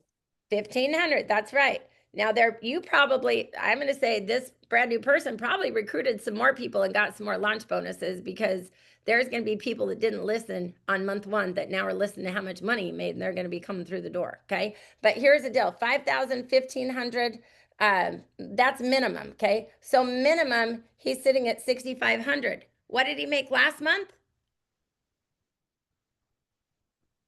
1,500. That's right. Now I'm going to say this brand new person probably recruited some more people and got some more launch bonuses because there's going to be people that didn't listen on month 1 that now are listening to how much money he made and they're going to be coming through the door. Okay. But here's the deal. 5,000, 1,500. That's minimum. Okay. So minimum, he's sitting at 6,500. What did he make last month?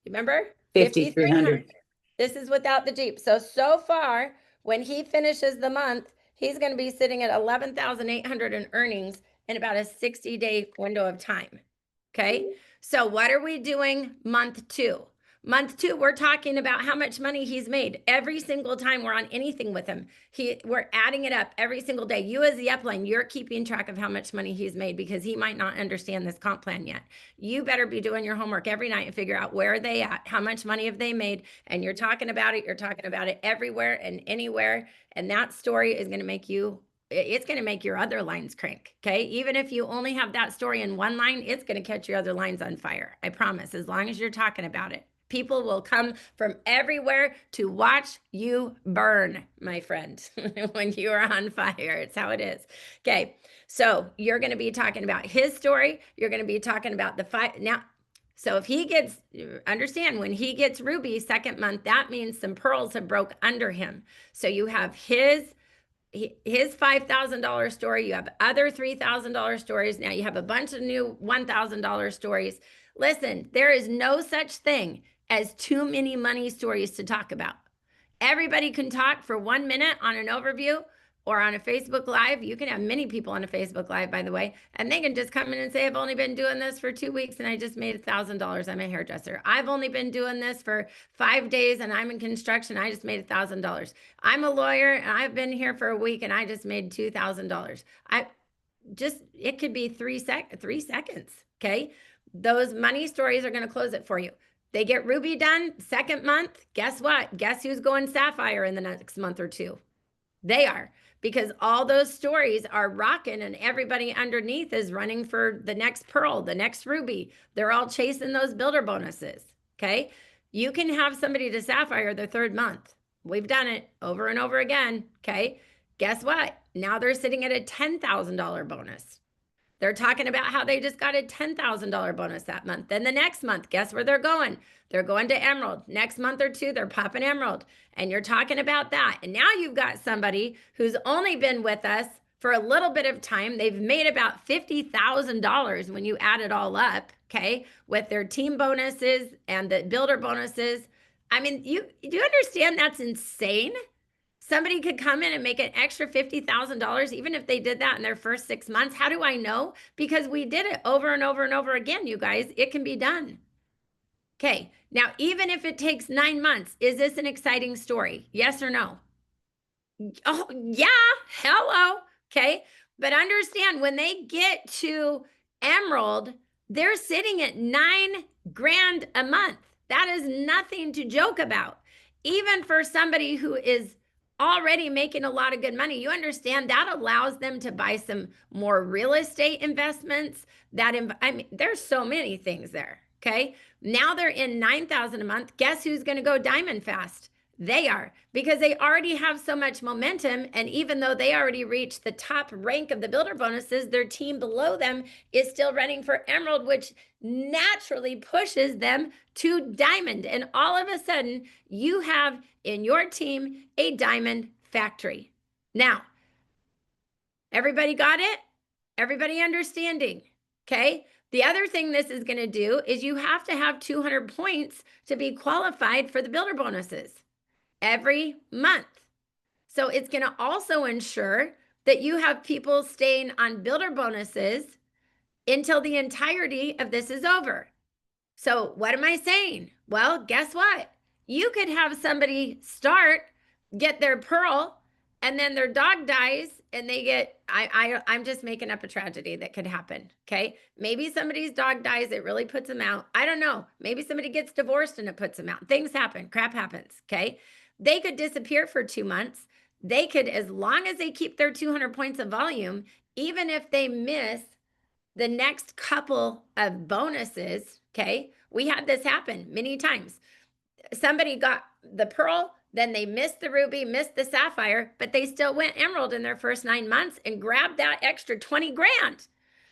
Remember? 5,300. This is without the Jeep. So far, when he finishes the month, he's going to be sitting at 11,800 in earnings in about a 60-day window of time. Okay. So what are we doing month 2? Month 2, we're talking about how much money he's made every single time we're on anything with him. We're adding it up every single day. You as the upline, you're keeping track of how much money he's made because he might not understand this comp plan yet. You better be doing your homework every night and figure out where are they at, how much money have they made, and you're talking about it. You're talking about it everywhere and anywhere, and that story is going to make you it's going to make your other lines crank. Okay. Even if you only have that story in one line, it's going to catch your other lines on fire. I promise, as long as you're talking about it. People will come from everywhere to watch you burn, my friend, when you are on fire. It's how it is. Okay. So you're going to be talking about his story. You're going to be talking about the fight. Now, so if he gets, understand when he gets Ruby second month, that means some pearls have broke under him. So you have his $5,000 story. You have other $3,000 stories. Now you have a bunch of new $1,000 stories. Listen, there is no such thing as too many money stories to talk about. Everybody can talk for 1 minute on an overview or on a Facebook Live. You can have many people on a Facebook Live, by the way, and they can just come in and say, I've only been doing this for 2 weeks and I just made $1,000. I'm a hairdresser. I've only been doing this for 5 days and I'm in construction. I just made $1,000. I'm a lawyer and I've been here for a week and I just made $2,000. It could be 3 seconds. Okay. Those money stories are going to close it for you. They get Ruby done second month. Guess what? Guess who's going Sapphire in the next month or 2? They are, because all those stories are rocking and everybody underneath is running for the next Pearl, the next Ruby. They're all chasing those builder bonuses. Okay. You can have somebody to Sapphire the 3rd month. We've done it over and over again. Okay. Guess what? Now they're sitting at a $10,000 bonus. They're talking about how they just got a $10,000 bonus that month. Then the next month, guess where they're going? They're going to Emerald. Next month or 2, they're popping Emerald. And you're talking about that. And now you've got somebody who's only been with us for a little bit of time. They've made about $50,000 when you add it all up, okay, with their team bonuses and the builder bonuses. I mean, do you understand that's insane? Somebody could come in and make an extra $50,000, even if they did that in their first 6 months. How do I know? Because we did it over and over and over again, you guys. It can be done. Okay. Now, even if it takes 9 months, is this an exciting story? Yes or no? Oh, yeah. Hello. Okay. But understand when they get to Emerald, they're sitting at $9,000 a month. That is nothing to joke about. Even for somebody who is already making a lot of good money, you understand that allows them to buy some more real estate investments. I mean, there's so many things there. Okay. Now they're in 9,000 a month. Guess who's going to go diamond fast? They are, because they already have so much momentum. And even though they already reached the top rank of the builder bonuses, their team below them is still running for emerald, which naturally pushes them to diamond. And all of a sudden, you have in your team a diamond factory. Now, everybody got it? Everybody understanding? Okay. The other thing this is going to do is you have to have 200 points to be qualified for the builder bonuses every month. So it's going to also ensure that you have people staying on builder bonuses until the entirety of this is over. So what am I saying? Well, guess what? You could have somebody get their pearl, and then their dog dies and they get, I'm just making up a tragedy that could happen. Okay. Maybe somebody's dog dies. It really puts them out. I don't know. Maybe somebody gets divorced and it puts them out. Things happen. Crap happens. Okay. They could disappear for 2 months. They could, as long as they keep their 200 points of volume, even if they miss the next couple of bonuses. Okay. We had this happen many times. Somebody got the pearl, then they missed the ruby, missed the sapphire, but they still went emerald in their first 9 months and grabbed that extra 20 grand.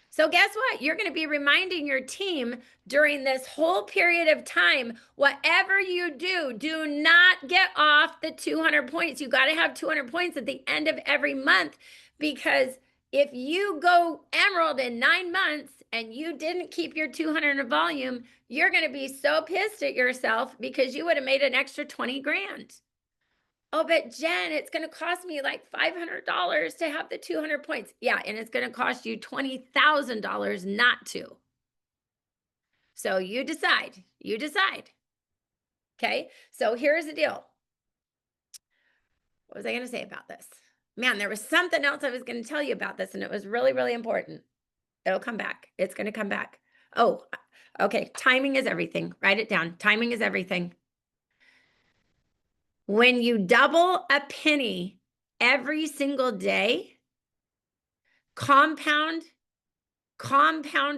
So guess what? You're going to be reminding your team during this whole period of time, whatever you do, do not get off the 200 points. You got to have 200 points at the end of every month, because if you go emerald in 9 months and you didn't keep your 200 in volume, you're going to be so pissed at yourself because you would have made an extra 20 grand. Oh, but Jen, it's going to cost me like $500 to have the 200 points. Yeah, and it's going to cost you $20,000 not to. So you decide. You decide. Okay, so here's the deal. What was I going to say about this? Man, there was something else I was going to tell you about this, and it was really, really important. It'll come back. It's going to come back. Oh, okay. Timing is everything. Write it down. Timing is everything. When you double a penny every single day, compound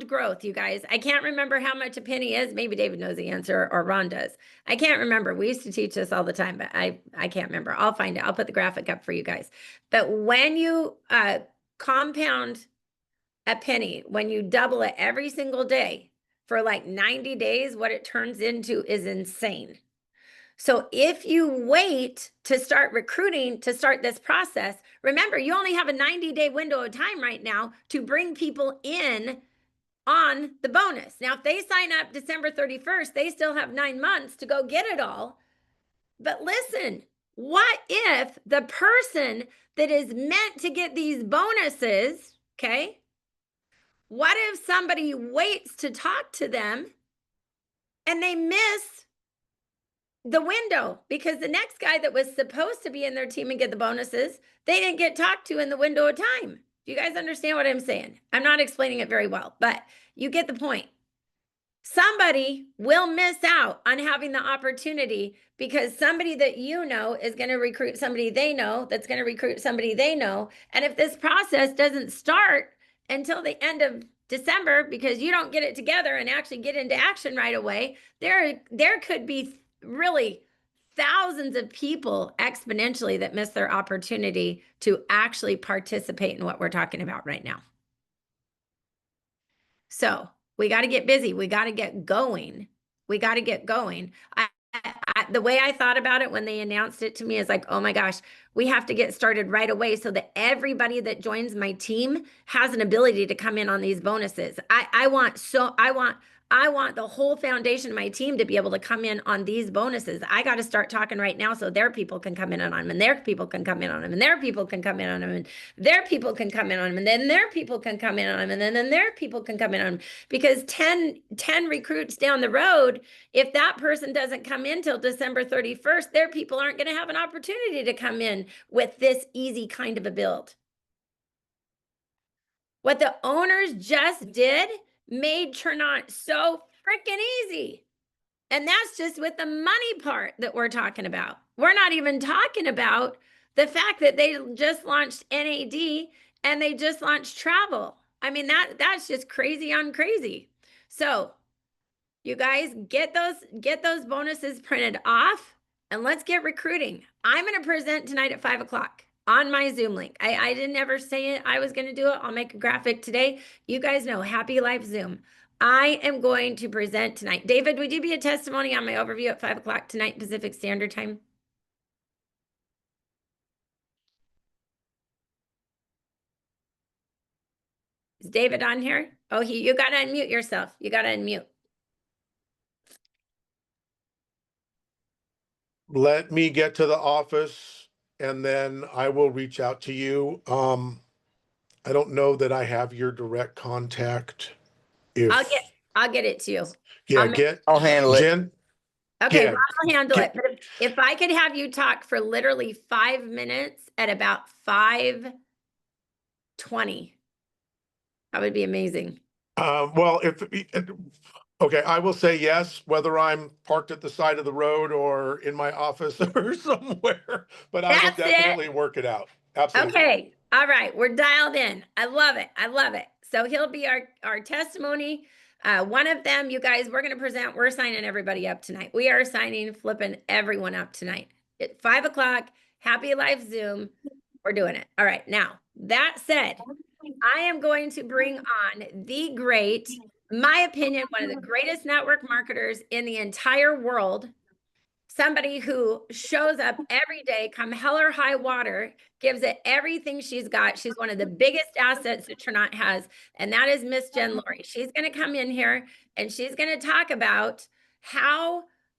growth, you guys. I can't remember how much a penny is. Maybe David knows the answer, or Ron does. I can't remember. We used to teach this all the time, but I can't remember. I'll find it. I'll put the graphic up for you guys. But when you compound a penny, when you double it every single day for like 90 days, what it turns into is insane. So if you wait to start recruiting, to start this process, remember, you only have a 90-day window of time right now to bring people in on the bonus. Now, if they sign up December 31st, they still have 9 months to go get it all. But listen, what if the person that is meant to get these bonuses, okay, what if somebody waits to talk to them and they miss the window because the next guy that was supposed to be in their team and get the bonuses, they didn't get talked to in the window of time? Do you guys understand what I'm saying? I'm not explaining it very well, but you get the point. Somebody will miss out on having the opportunity because somebody that you know is going to recruit somebody they know that's going to recruit somebody they know. And if this process doesn't start until the end of December because you don't get it together and actually get into action right away, there could be really thousands of people exponentially that miss their opportunity to actually participate in what we're talking about right now. So we got to get busy. We got to get going. We got to get going. The way I thought about it when they announced it to me is like, oh my gosh, we have to get started right away so that everybody that joins my team has an ability to come in on these bonuses. I want the whole foundation of my team to be able to come in on these bonuses. I got to start talking right now so their people can come in on them, and their people can come in on them, and their people can come in on them, and their people can come in on them, and then their people can come in on them, and then their people can come in on them. Because 10 recruits down the road, if that person doesn't come in till December 31st, their people aren't going to have an opportunity to come in with this easy kind of a build. What the owners just did made Trinont so freaking easy. And that's just with the money part that we're talking about. We're not even talking about the fact that they just launched NAD and they just launched travel. I mean, that's just crazy on crazy. So you guys get those bonuses printed off and let's get recruiting. I'm going to present tonight at 5:00 on my Zoom link. I didn't ever say it. I was going to do it. I'll make a graphic today. You guys know, Happy Life Zoom. I am going to present tonight. David, would you be a testimony on my overview at 5:00 tonight, Pacific Standard Time? Is David on here? Oh, you got to unmute yourself. You got to unmute. Let me get to the office and then I will reach out to you. I don't know that I have your direct contact. If I'll get it to you. yeah, I'll handle it. Jen. Okay, Yeah, Rob will handle it. But if I could have you talk for literally 5 minutes at about 5:20, that would be amazing. Well, okay, I will say yes, whether I'm parked at the side of the road or in my office or somewhere, but I will That's it. definitely work it out. Absolutely. Okay. All right. We're dialed in. I love it. I love it. So he'll be our testimony. One of them, you guys, we're going to present. We're signing everybody up tonight. We are flipping everyone up tonight at 5:00. Happy Life Zoom. We're doing it. All right. Now, that said, I am going to bring on the great, my opinion, one of the greatest network marketers in the entire world. Somebody who shows up every day, come hell or high water, gives it everything she's got. She's one of the biggest assets that Trinont has, and that is Miss Jen Laurie. She's going to come in here and she's going to talk about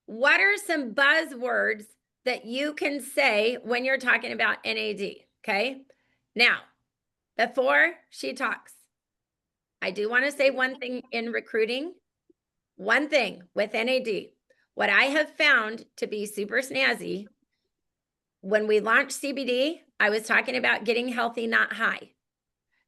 what are some buzzwords that you can say when you're talking about NAD, okay? Now, before she talks, I do want to say one thing in recruiting, one thing with NAD. What I have found to be super snazzy, when we launched CBD, I was talking about getting healthy, not high.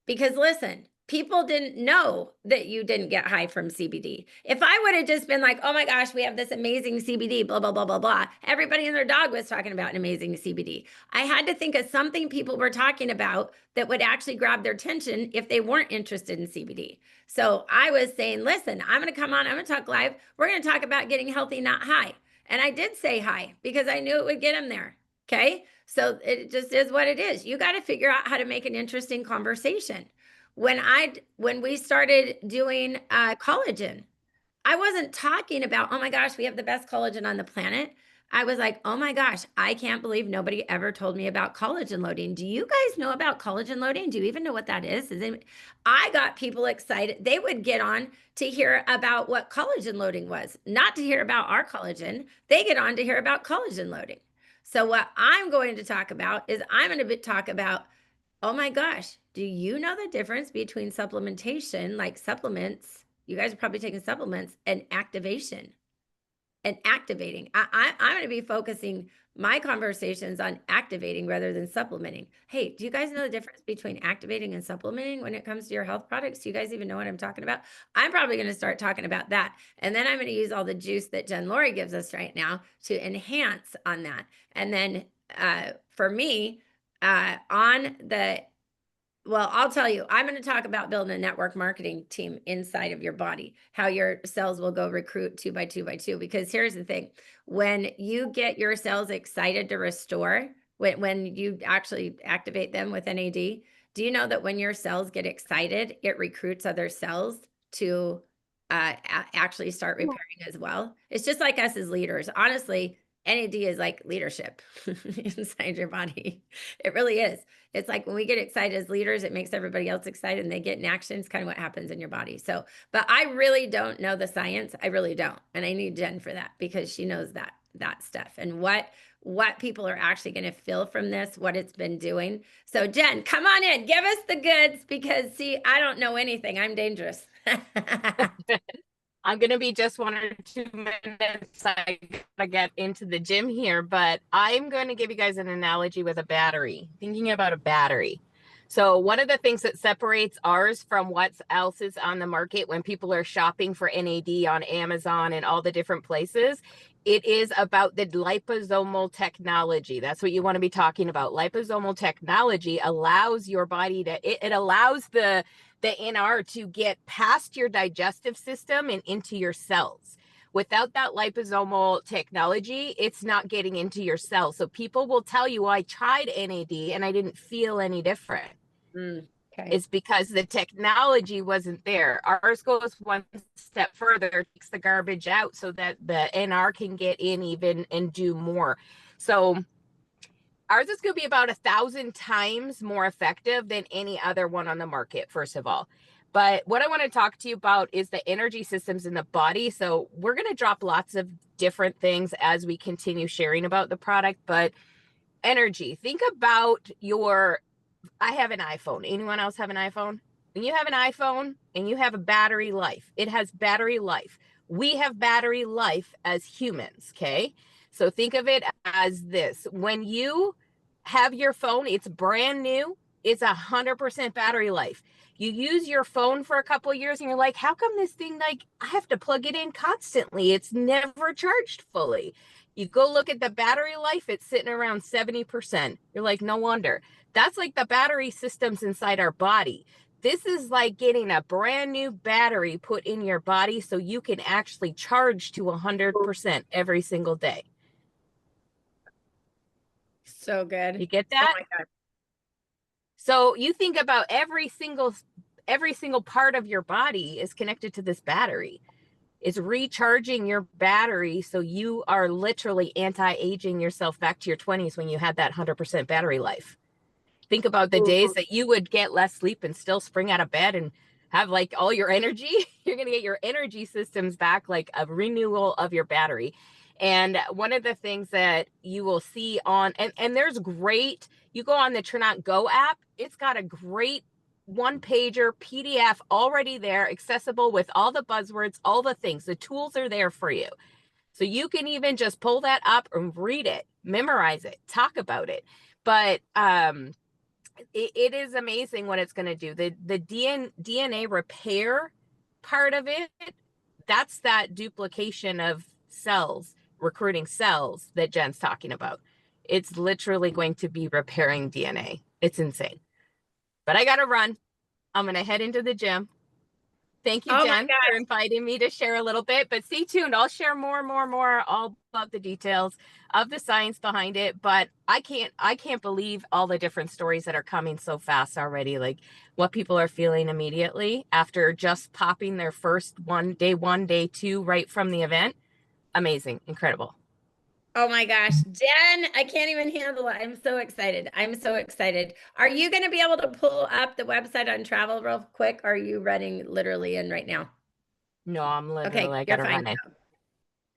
Because listen, people didn't know that you didn't get high from CBD. If I would have just been like, oh my gosh, we have this amazing CBD, blah, blah, blah, blah, blah. Everybody and their dog was talking about an amazing CBD. I had to think of something people were talking about that would actually grab their attention if they weren't interested in CBD. So I was saying, listen, I'm going to come on, I'm going to talk live. We're going to talk about getting healthy, not high. And I did say high because I knew it would get them there. Okay. So it just is what it is. You got to figure out how to make an interesting conversation. When we started doing collagen, I wasn't talking about, oh my gosh, we have the best collagen on the planet. I was like, oh my gosh, I can't believe nobody ever told me about collagen loading. Do you guys know about collagen loading? Do you even know what that is? I got people excited. They would get on to hear about what collagen loading was, not to hear about our collagen. They get on to hear about collagen loading. So what I'm going to talk about is I'm going to talk about, oh my gosh, do you know the difference between supplementation, like supplements? You guys are probably taking supplements, and activation and activating. I'm going to be focusing my conversations on activating rather than supplementing. Hey, do you guys know the difference between activating and supplementing when it comes to your health products? Do you guys even know what I'm talking about? I'm probably going to start talking about that. And then I'm going to use all the juice that Jen Laurie gives us right now to enhance on that. And then for me, well, I'll tell you, I'm going to talk about building a network marketing team inside of your body, how your cells will go recruit 2 by 2 by 2. Because here's the thing, when you get your cells excited to restore, when you actually activate them with NAD, do you know that when your cells get excited, it recruits other cells to actually start repairing as well? It's just like us as leaders. Honestly, NAD is like leadership inside your body. It really is. It's like when we get excited as leaders, it makes everybody else excited and they get in action. It's kind of what happens in your body. So, but I really don't know the science. I really don't. And I need Jen for that because she knows that stuff and what people are actually going to feel from this, what it's been doing. So Jen, come on in, give us the goods because see, I don't know anything. I'm dangerous. I'm going to be just 1 or 2 minutes. I gotta get into the gym here, but I'm going to give you guys an analogy with a battery, thinking about a battery. So one of the things that separates ours from what else is on the market when people are shopping for NAD on Amazon and all the different places, it is about the liposomal technology. That's what you want to be talking about. Liposomal technology allows your body to, it allows the NR to get past your digestive system and into your cells. Without that liposomal technology, it's not getting into your cells. So people will tell you, I tried NAD and I didn't feel any different. Okay. It's because the technology wasn't there. Ours goes one step further, takes the garbage out so that the NR can get in even and do more. So ours is going to be about 1,000 times more effective than any other one on the market, first of all. But what I want to talk to you about is the energy systems in the body. So we're going to drop lots of different things as we continue sharing about the product, but energy, think about I have an iPhone. Anyone else have an iPhone? When you have an iPhone and you have a battery life, it has battery life. We have battery life as humans, okay? So think of it as this. When you have your phone, it's brand new. It's 100% battery life. You use your phone for a couple of years and you're like, how come this thing, like, I have to plug it in constantly? It's never charged fully. You go look at the battery life, it's sitting around 70%. You're like, no wonder. That's like the battery systems inside our body. This is like getting a brand new battery put in your body so you can actually charge to 100% every single day. So good. You get Oh that? my God. So you think about every single part of your body is connected to this battery. It's recharging your battery so you are literally anti-aging yourself back to your 20s when you had that 100% battery life. Think about the days that you would get less sleep and still spring out of bed and have like all your energy. You're going to get your energy systems back, like a renewal of your battery. And one of the things that you will see on, and there's great, you go on the Trinot Go app, it's got a great one-pager PDF already there, accessible with all the buzzwords, all the things. The tools are there for you. So you can even just pull that up and read it, memorize it, talk about it. But it is amazing what it's going to do. The DNA repair part of it, that's that duplication of cells, recruiting cells that Jen's talking about. It's literally going to be repairing DNA. It's insane. But I got to run. I'm going to head into the gym. Thank you, Oh my Jen, for inviting me to share a little bit, but stay tuned. I'll share more all about the details of the science behind it. But I can't believe all the different stories that are coming so fast already, like what people are feeling immediately after just popping their first day 2, right from the event. Amazing, incredible. Oh my gosh, Jen, I can't even handle it. I'm so excited. I'm so excited. Are you going to be able to pull up the website on travel real quick? Or are you running literally in right now? No, I'm literally, I you're gotta fine. run it.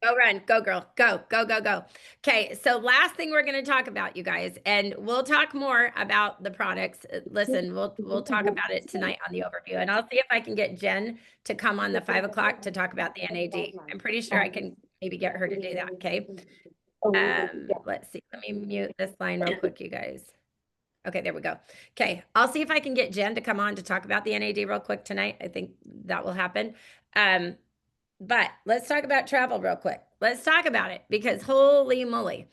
Go run, go girl, go, go, go, go. Okay, so last thing we're going to talk about, you guys, and we'll talk more about the products. Listen, we'll talk about it tonight on the overview, and I'll see if I can get Jen to come on the 5 o'clock to talk about the NAD. I'm pretty sure I can maybe get her to do that. Okay. Let's see. Let me mute this line real quick, you guys. Okay, there we go. Okay, I'll see if I can get Jen to come on to talk about the NAD real quick tonight. I think that will happen. But let's talk about travel real quick. Let's talk about it because holy moly.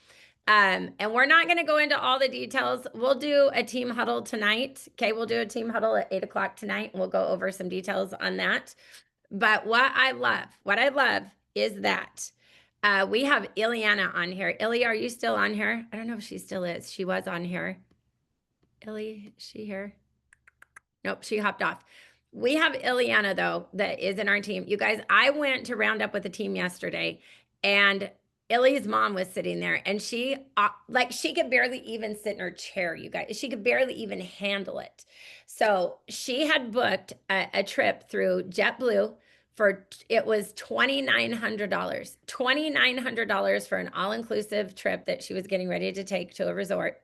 And we're not going to go into all the details. We'll do a team huddle tonight. Okay, we'll do a team huddle at 8 o'clock tonight. And we'll go over some details on that. But what I love is that we have Ileana on here. Illy, are you still on here? I don't know if she still is. She was on here. Illy, is she here? Nope, she hopped off. We have Ileana, though, that is in our team. You guys, I went to round up with the team yesterday, and Illy's mom was sitting there, and she could barely even sit in her chair, you guys. She could barely even handle it. So she had booked a trip through JetBlue it was $2,900. $2,900 for an all-inclusive trip that she was getting ready to take to a resort.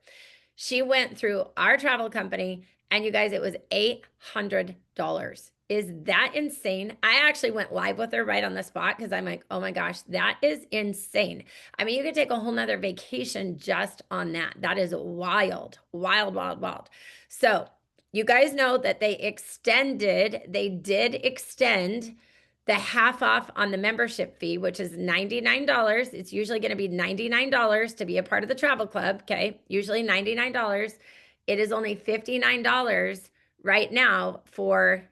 She went through our travel company, and you guys, it was $800. Is that insane? I actually went live with her right on the spot because I'm like, oh my gosh, that is insane. I mean, you could take a whole nother vacation just on that. That is wild, wild, wild, wild. So you guys know that they did extend the half off on the membership fee, which is $99. It's usually going to be $99 to be a part of the travel club. Okay. Usually $99. It is only $59 right now for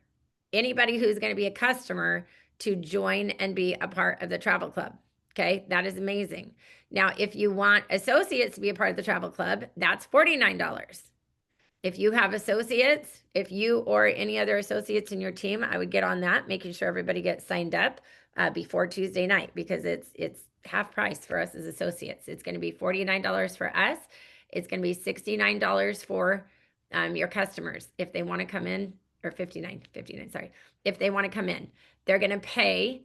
anybody who's going to be a customer to join and be a part of the travel club. Okay. That is amazing. Now, if you want associates to be a part of the travel club, that's $49. If you have associates, if you or any other associates in your team, I would get on that, making sure everybody gets signed up before Tuesday night, because it's half price for us as associates. It's going to be $49 for us. It's going to be $69 for your customers if they want to come in, or 59, sorry. If they want to come in, they're going to pay.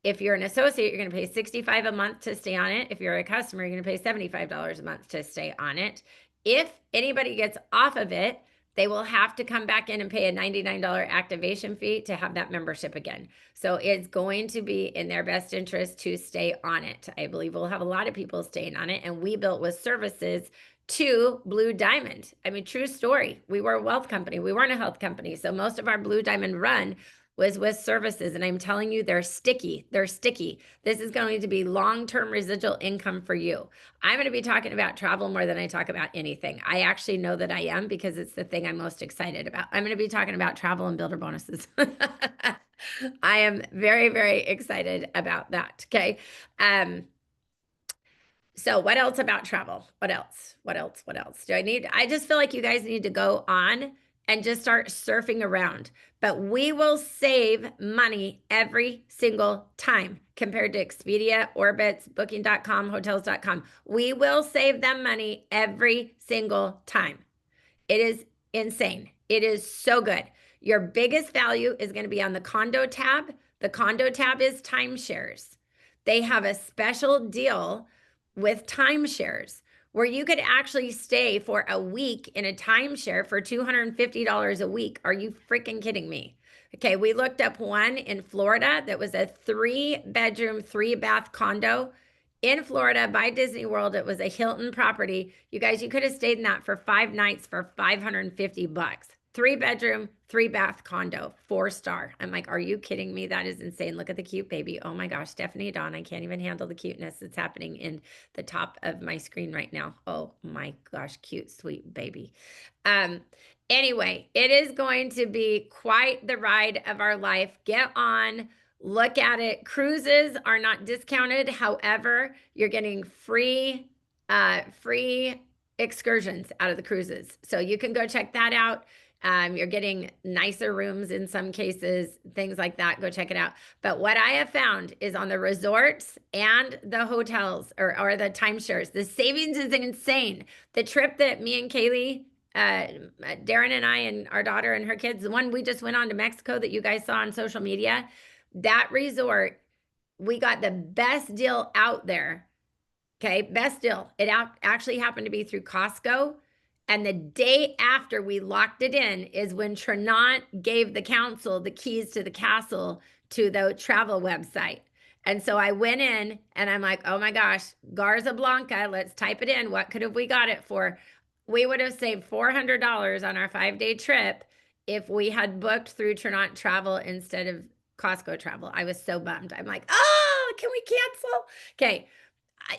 If you're an associate, you're going to pay $65 a month to stay on it. If you're a customer, you're going to pay $75 a month to stay on it. If anybody gets off of it, they will have to come back in and pay a $99 activation fee to have that membership again. So it's going to be in their best interest to stay on it. I believe we'll have a lot of people staying on it. And we built with services to Blue Diamond. I mean, true story. We were a wealth company. We weren't a health company. So most of our Blue Diamond run was with services. And I'm telling you, they're sticky. They're sticky. This is going to be long-term residual income for you. I'm going to be talking about travel more than I talk about anything. I actually know that I am, because it's the thing I'm most excited about. I'm going to be talking about travel and builder bonuses. I am very, very excited about that. Okay. So what else about travel? What else do I just feel like you guys need to go on and just start surfing around. But we will save money every single time compared to Expedia, Orbitz, Booking.com, Hotels.com. We will save them money every single time. It is insane. It is so good. Your biggest value is going to be on the condo tab. The condo tab is timeshares. They have a special deal with timeshares where you could actually stay for a week in a timeshare for $250 a week. Are you freaking kidding me? Okay, we looked up one in Florida that was a 3-bedroom, 3-bath condo in Florida by Disney World. It was a Hilton property. You guys, you could have stayed in that for 5 nights for $550. 3-bedroom, 3-bath condo, 4-star. I'm like, are you kidding me? That is insane. Look at the cute baby. Oh my gosh, Stephanie Dawn, I can't even handle the cuteness that's happening in the top of my screen right now. Oh my gosh, cute, sweet baby. Anyway, it is going to be quite the ride of our life. Get on, look at it. Cruises are not discounted. However, you're getting free excursions out of the cruises. So you can go check that out. You're getting nicer rooms in some cases, things like that. Go check it out. But what I have found is on the resorts and the hotels or the timeshares, the savings is insane. The trip that me and Kaylee, Darren and I and our daughter and her kids, the one we just went on to Mexico that you guys saw on social media, that resort, we got the best deal out there. Okay, best deal. It actually happened to be through Costco. And the day after we locked it in is when Trinant gave the council the keys to the castle to the travel website. And so I went in and I'm like, oh my gosh, Garza Blanca, let's type it in. What could have we got it for? We would have saved $400 on our 5-day trip if we had booked through Trinant Travel instead of Costco Travel. I was so bummed. I'm like, oh, can we cancel? Okay,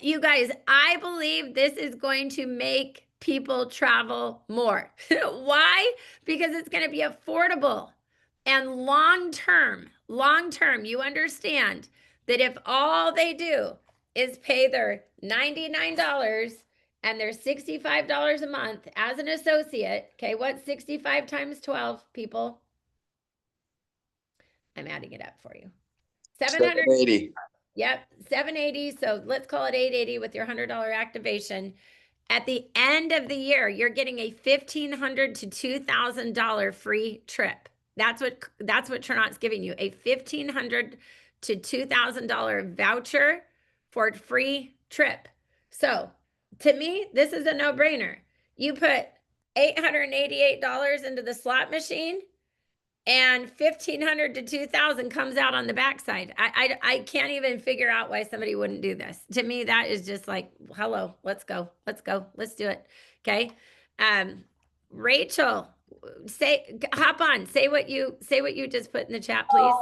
you guys, I believe this is going to make people travel more. Why? Because it's going to be affordable and long-term, you understand that if all they do is pay their $99 and their $65 a month as an associate, okay, what's 65 times 12, people? I'm adding it up for you. 780. Yep, 780. So let's call it 880 with your $100 activation. At the end of the year, you're getting a $1,500 to $2,000 free trip. That's what Trinant's giving you, a $1,500 to $2,000 voucher for a free trip. So to me, this is a no-brainer. You put $888 into the slot machine, and $1,500 to $2,000 comes out on the backside. I can't even figure out why somebody wouldn't do this. To me, that is just like, hello, let's go, let's do it. Okay. Rachel, hop on, say what you just put in the chat, please.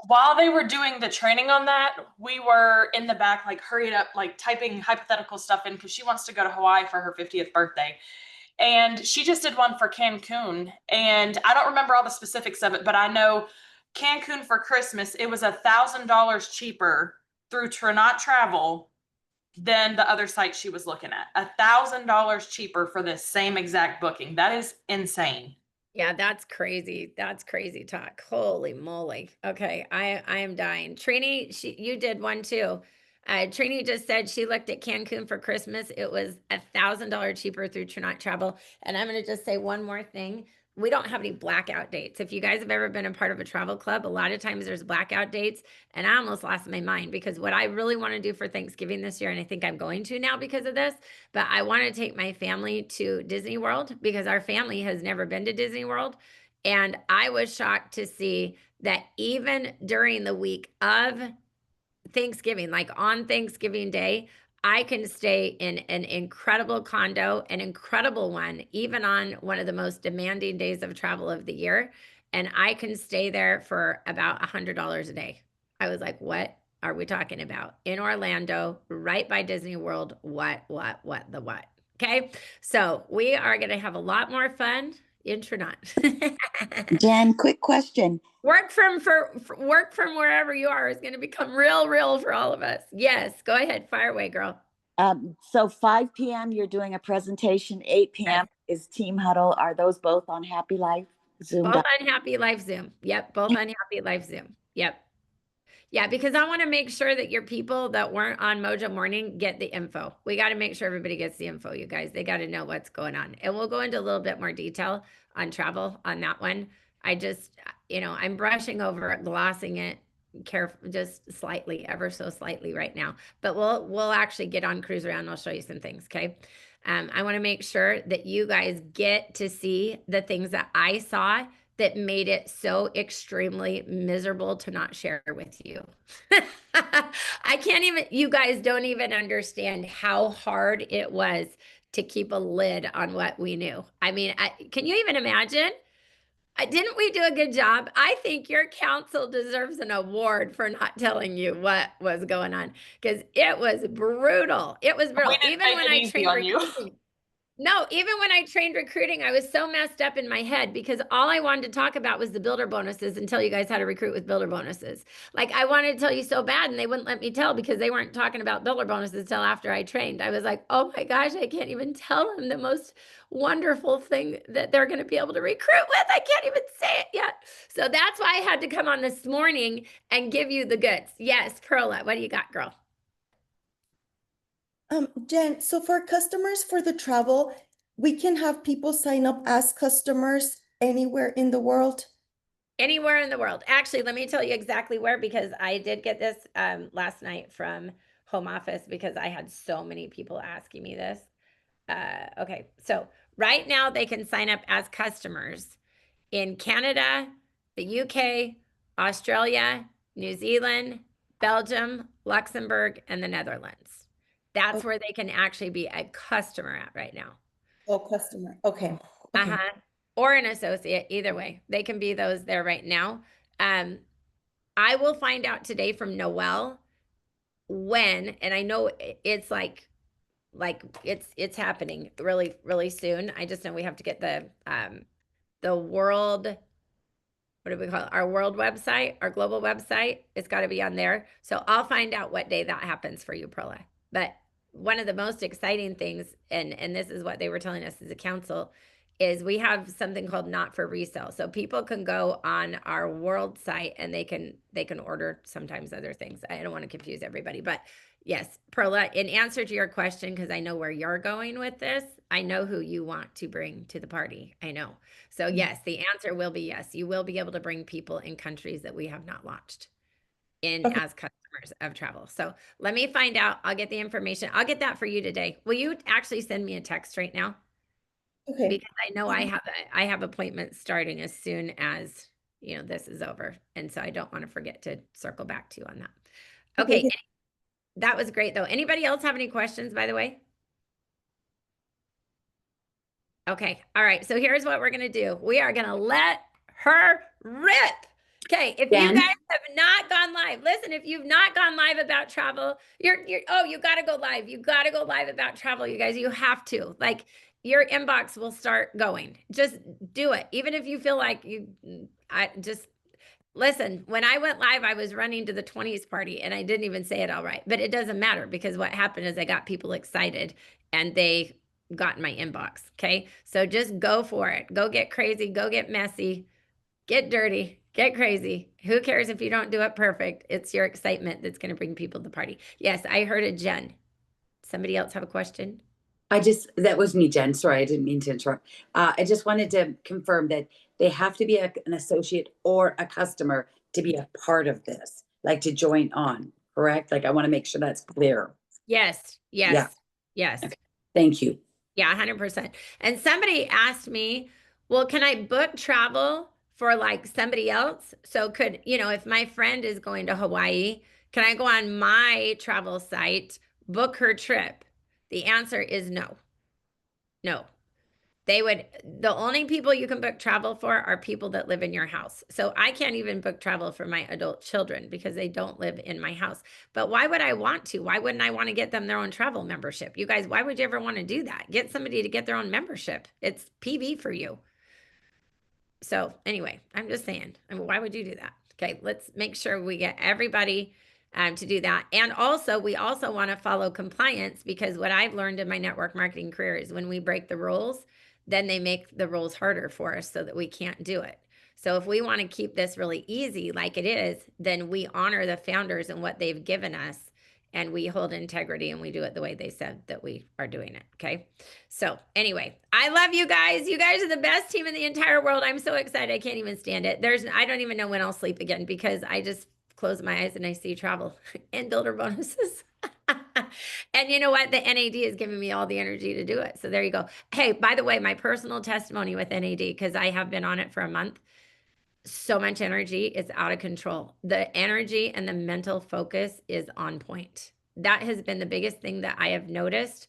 While they were doing the training on that, we were in the back, like hurried up, like typing hypothetical stuff in because she wants to go to Hawaii for her 50th birthday. And she just did one for Cancun. And I don't remember all the specifics of it, but I know Cancun for Christmas, it was $1,000 cheaper through Trinot Travel than the other site she was looking at. $1,000 cheaper for this same exact booking. That is insane. Yeah, that's crazy. That's crazy talk. Holy moly. Okay, I am dying. Trini, you did one too. Trini just said she looked at Cancun for Christmas. It was $1,000 cheaper through Trinot Travel. And I'm going to just say one more thing. We don't have any blackout dates. If you guys have ever been a part of a travel club, a lot of times there's blackout dates. And I almost lost my mind because what I really want to do for Thanksgiving this year, and I think I'm going to now because of this, but I want to take my family to Disney World because our family has never been to Disney World. And I was shocked to see that even during the week of Thanksgiving, like on Thanksgiving Day, I can stay in an incredible condo, an incredible one, even on one of the most demanding days of travel of the year. And I can stay there for about $100 a day. I was like, what are we talking about? In Orlando, right by Disney World, what? Okay. So we are going to have a lot more fun in Trinot. Jen, quick question. Work from wherever you are is going to become real for all of us. Yes, go ahead, fire away, girl. So 5 p.m. you're doing a presentation. 8 p.m. is Team Huddle. Are those both on Happy Life Zoom? Both on Happy Life Zoom. Yep, both on Happy Life Zoom. Yep. Yeah, because I want to make sure that your people that weren't on Mojo Morning get the info. We got to make sure everybody gets the info, you guys. They got to know what's going on. And we'll go into a little bit more detail on travel on that one. I just, I'm brushing over it, glossing it careful, just slightly, ever so slightly right now. But we'll actually get on Cruise Around. I'll show you some things, okay? I want to make sure that you guys get to see the things that I saw that made it so extremely miserable to not share with you. You guys don't even understand how hard it was to keep a lid on what we knew. I mean, can you even imagine? Didn't we do a good job? I think your council deserves an award for not telling you what was going on because it was brutal. It was brutal. Even when I trained recruiting. No, even when I trained recruiting, I was so messed up in my head because all I wanted to talk about was the builder bonuses and tell you guys how to recruit with builder bonuses. Like I wanted to tell you so bad and they wouldn't let me tell because they weren't talking about builder bonuses till after I trained. I was like, oh my gosh, I can't even tell them the most wonderful thing that they're going to be able to recruit with. I can't even say it yet. So that's why I had to come on this morning and give you the goods. Yes, Perla, what do you got, girl? Jen, so for customers for the travel, we can have people sign up as customers anywhere in the world? Anywhere in the world. Actually, let me tell you exactly where, because I did get this last night from home office because I had so many people asking me this. Okay, so right now they can sign up as customers in Canada, the UK, Australia, New Zealand, Belgium, Luxembourg, and the Netherlands. That's where they can actually be a customer at right now. Oh, customer. Okay. Or an associate, either way. They can be those there right now. I will find out today from Noelle when, and I know it's like it's happening really, really soon. I just know we have to get the world, what do we call it? Our world website, our global website. It's got to be on there. So I'll find out what day that happens for you, Perla. But one of the most exciting things, and this is what they were telling us as a council, is we have something called not for resale. So people can go on our world site and they can order sometimes other things. I don't want to confuse everybody, but yes, Perla, in answer to your question, because I know where you're going with this, I know who you want to bring to the party. I know. So yes, the answer will be yes. You will be able to bring people in countries that we have not launched in as customers of travel. So let me find out. I'll get the information. I'll get that for you today. Will you actually send me a text right now? Okay. Because I know I have appointments starting as soon as this is over, and so I don't want to forget to circle back to you on that. Okay, that was great though. Anybody else have any questions, by the way? Okay. All right. So here's what we're going to do. We are going to let her rip. Okay. If you Jen? guys have not gone live, listen, if you've not gone live about travel, oh, you got to go live. You got to go live about travel, you guys. You have to. Like, your inbox will start going. Just do it. Even if you feel like listen, when I went live, I was running to the 20s party and I didn't even say it all right. But it doesn't matter because what happened is I got people excited and they got in my inbox. Okay. So just go for it. Go get crazy. Go get messy. Get dirty. Get crazy. Who cares if you don't do it perfect? It's your excitement that's going to bring people to the party. Yes, I heard a Jen. Somebody else have a question? That was me, Jen. Sorry, I didn't mean to interrupt. I just wanted to confirm that they have to be an associate or a customer to be a part of this, like to join on, correct? Like, I want to make sure that's clear. Yes. Yes. Yeah. Yes. Okay. Thank you. Yeah, 100%. And somebody asked me, well, can I book travel for like somebody else? So could, if my friend is going to Hawaii, can I go on my travel site, book her trip? The answer is no. No. The only people you can book travel for are people that live in your house. So I can't even book travel for my adult children because they don't live in my house. But why would I want to? Why wouldn't I want to get them their own travel membership? You guys, why would you ever want to do that? Get somebody to get their own membership. It's PV for you. So anyway, I'm just saying, why would you do that? Okay, let's make sure we get everybody to do that. And also, we also want to follow compliance because what I've learned in my network marketing career is when we break the rules, then they make the rules harder for us so that we can't do it. So if we want to keep this really easy like it is, then we honor the founders and what they've given us, and we hold integrity and we do it the way they said that we are doing it. Okay. So anyway, I love you guys. You guys are the best team in the entire world. I'm so excited. I can't even stand it. I don't even know when I'll sleep again because I just close my eyes and I see travel and builder bonuses. And you know what? The NAD is giving me all the energy to do it. So there you go. Hey, by the way, my personal testimony with NAD, because I have been on it for a month. So much energy, it's out of control. The energy and the mental focus is on point. That has been the biggest thing that I have noticed.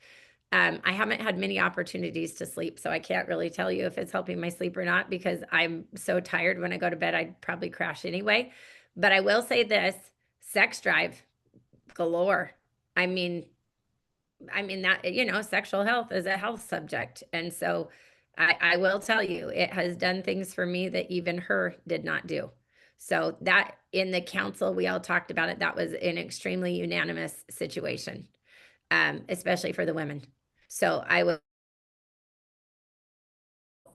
I haven't had many opportunities to sleep, so I can't really tell you if it's helping my sleep or not because I'm so tired when I go to bed, I'd probably crash anyway. But I will say this, sex drive galore. I mean that, sexual health is a health subject. And so I will tell you, it has done things for me that even her did not do. So that in the council, we all talked about it. That was an extremely unanimous situation, especially for the women. So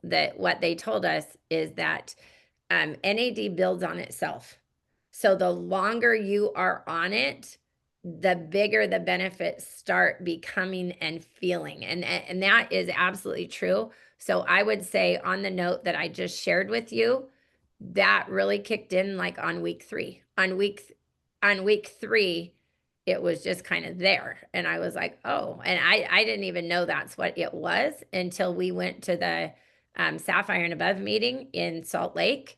that what they told us is that NAD builds on itself. So the longer you are on it, the bigger the benefits start becoming and feeling. And that is absolutely true. So I would say on the note that I just shared with you, that really kicked in like on week 3. On week 3, it was just kind of there. And I was like, oh, and I didn't even know that's what it was until we went to the Sapphire and Above meeting in Salt Lake.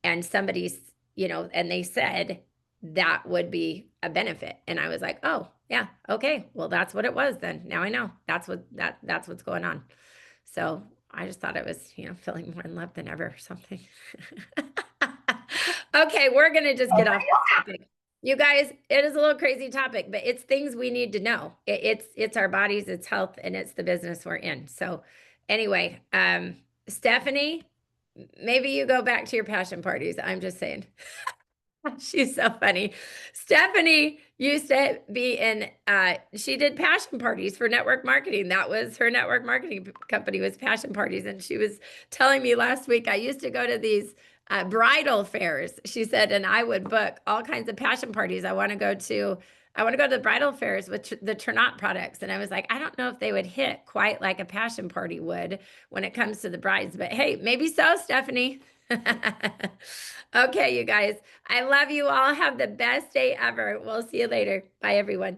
And somebody's, and they said that would be a benefit. And I was like, oh, yeah, okay. Well, that's what it was then. Now I know that's what's going on. So I just thought it was, feeling more in love than ever or something. Okay, we're going to just get off this topic. You guys, it is a little crazy topic, but it's things we need to know. It's our bodies, it's health, and it's the business we're in. So anyway, Stephanie, maybe you go back to your passion parties. I'm just saying. She's so funny. Stephanie used to be in, she did passion parties for network marketing. That was her network marketing company, was Passion Parties. And she was telling me last week, I used to go to these bridal fairs, she said, and I would book all kinds of passion parties. I want to go to the bridal fairs with the Ternat products. And I was like, I don't know if they would hit quite like a passion party would when it comes to the brides, but hey, maybe so, Stephanie. Okay, you guys, I love you all. Have the best day ever. We'll see you later. Bye, everyone.